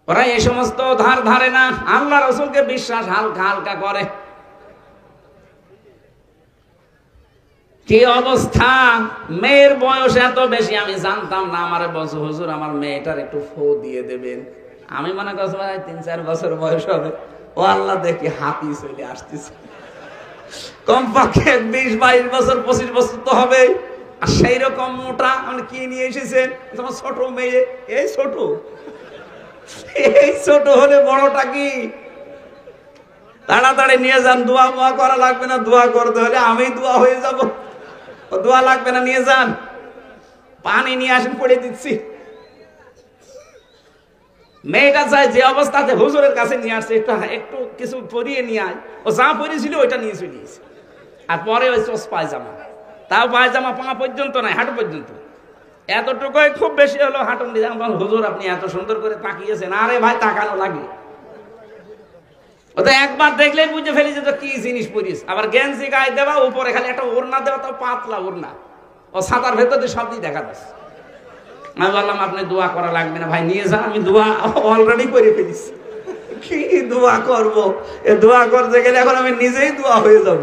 ওরা এই সমস্ত ধারে না, আল্লাহ রাসূলকে বিশ্বাস হালকা হালকা করে। কি অবস্থা! মেয়ের বয়স এত বেশি, আমি জানতাম না। আমার বলছে, হুজুর আমার মেয়েটার একটু ফু দিয়ে দেবেন। আমি মনে করছি 3-4 বছর বয়স হবে, ও আল্লাহ দেখি হাতি চলে আসতেছে। কমপক্ষে 20-22 বছর 25 বছর তো হবে। আর সেই রকম মোটা মানে কি নিয়ে এসেছেন? তোমার ছোট মেয়ে। এই ছোট হলে বড়টা কি? তাড়াতাড়ি নিয়ে যান, দোয়া মোয়া করা লাগবে না। দোয়া করতে হলে আমি দোয়া হয়ে যাব, দোয়া লাগবে না, নিয়ে যান। পানি নিয়ে আসেন, পড়ে দিচ্ছি। মেয়েটা চায় যে অবস্থাতে হুজুরের কাছে নিয়ে আসছে, একটু কিছু পরিয়ে নিয়ে আয়। ও যা পরিয়েছিল ওইটা নিয়ে চলে গেছে। আর পরে ওই পায়জামা, তাও পায়জামা পা পর্যন্ত নাই, হাঁটু পর্যন্ত। এতটুকুই খুব বেশি হলো হাঁটু নিয়ে। হুজুর আপনি এত সুন্দর করে তাকিয়েছেন। আরে ভাই, তাকানো লাগে। ও তো একবার দেখলেই বুঝে ফেলি যে কি জিনিস পরিস। আবার গেঞ্জি গায়ে দেওয়া, উপরে খালি একটা ওড়না দেওয়া, তাও পাতলা ওড়না। ও ছাতার ভেতরে সব দিয়ে দেখা যাচ্ছে। আমি বললাম আপনি দোয়া করা লাগবে না ভাই, নিয়ে যান, আমি দোয়া অলরেডি করে ফেলিস। কি দোয়া করবো? এ দোয়া করতে গেলে এখন আমি নিজেই দোয়া হয়ে যাব।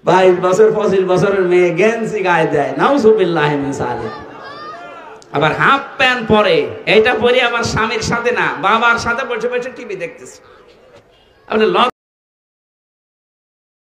22 বছর 25 বছরের মেয়ে গেঞ্জি গায়ে দেয়, নাউজুবিল্লাহ মিন যালিক। আবার হাফ প্যান্ট পরে, এটা পরে আবার স্বামীর সাথে না, বাবার সাথে বসে বসে টিভি দেখতেছে।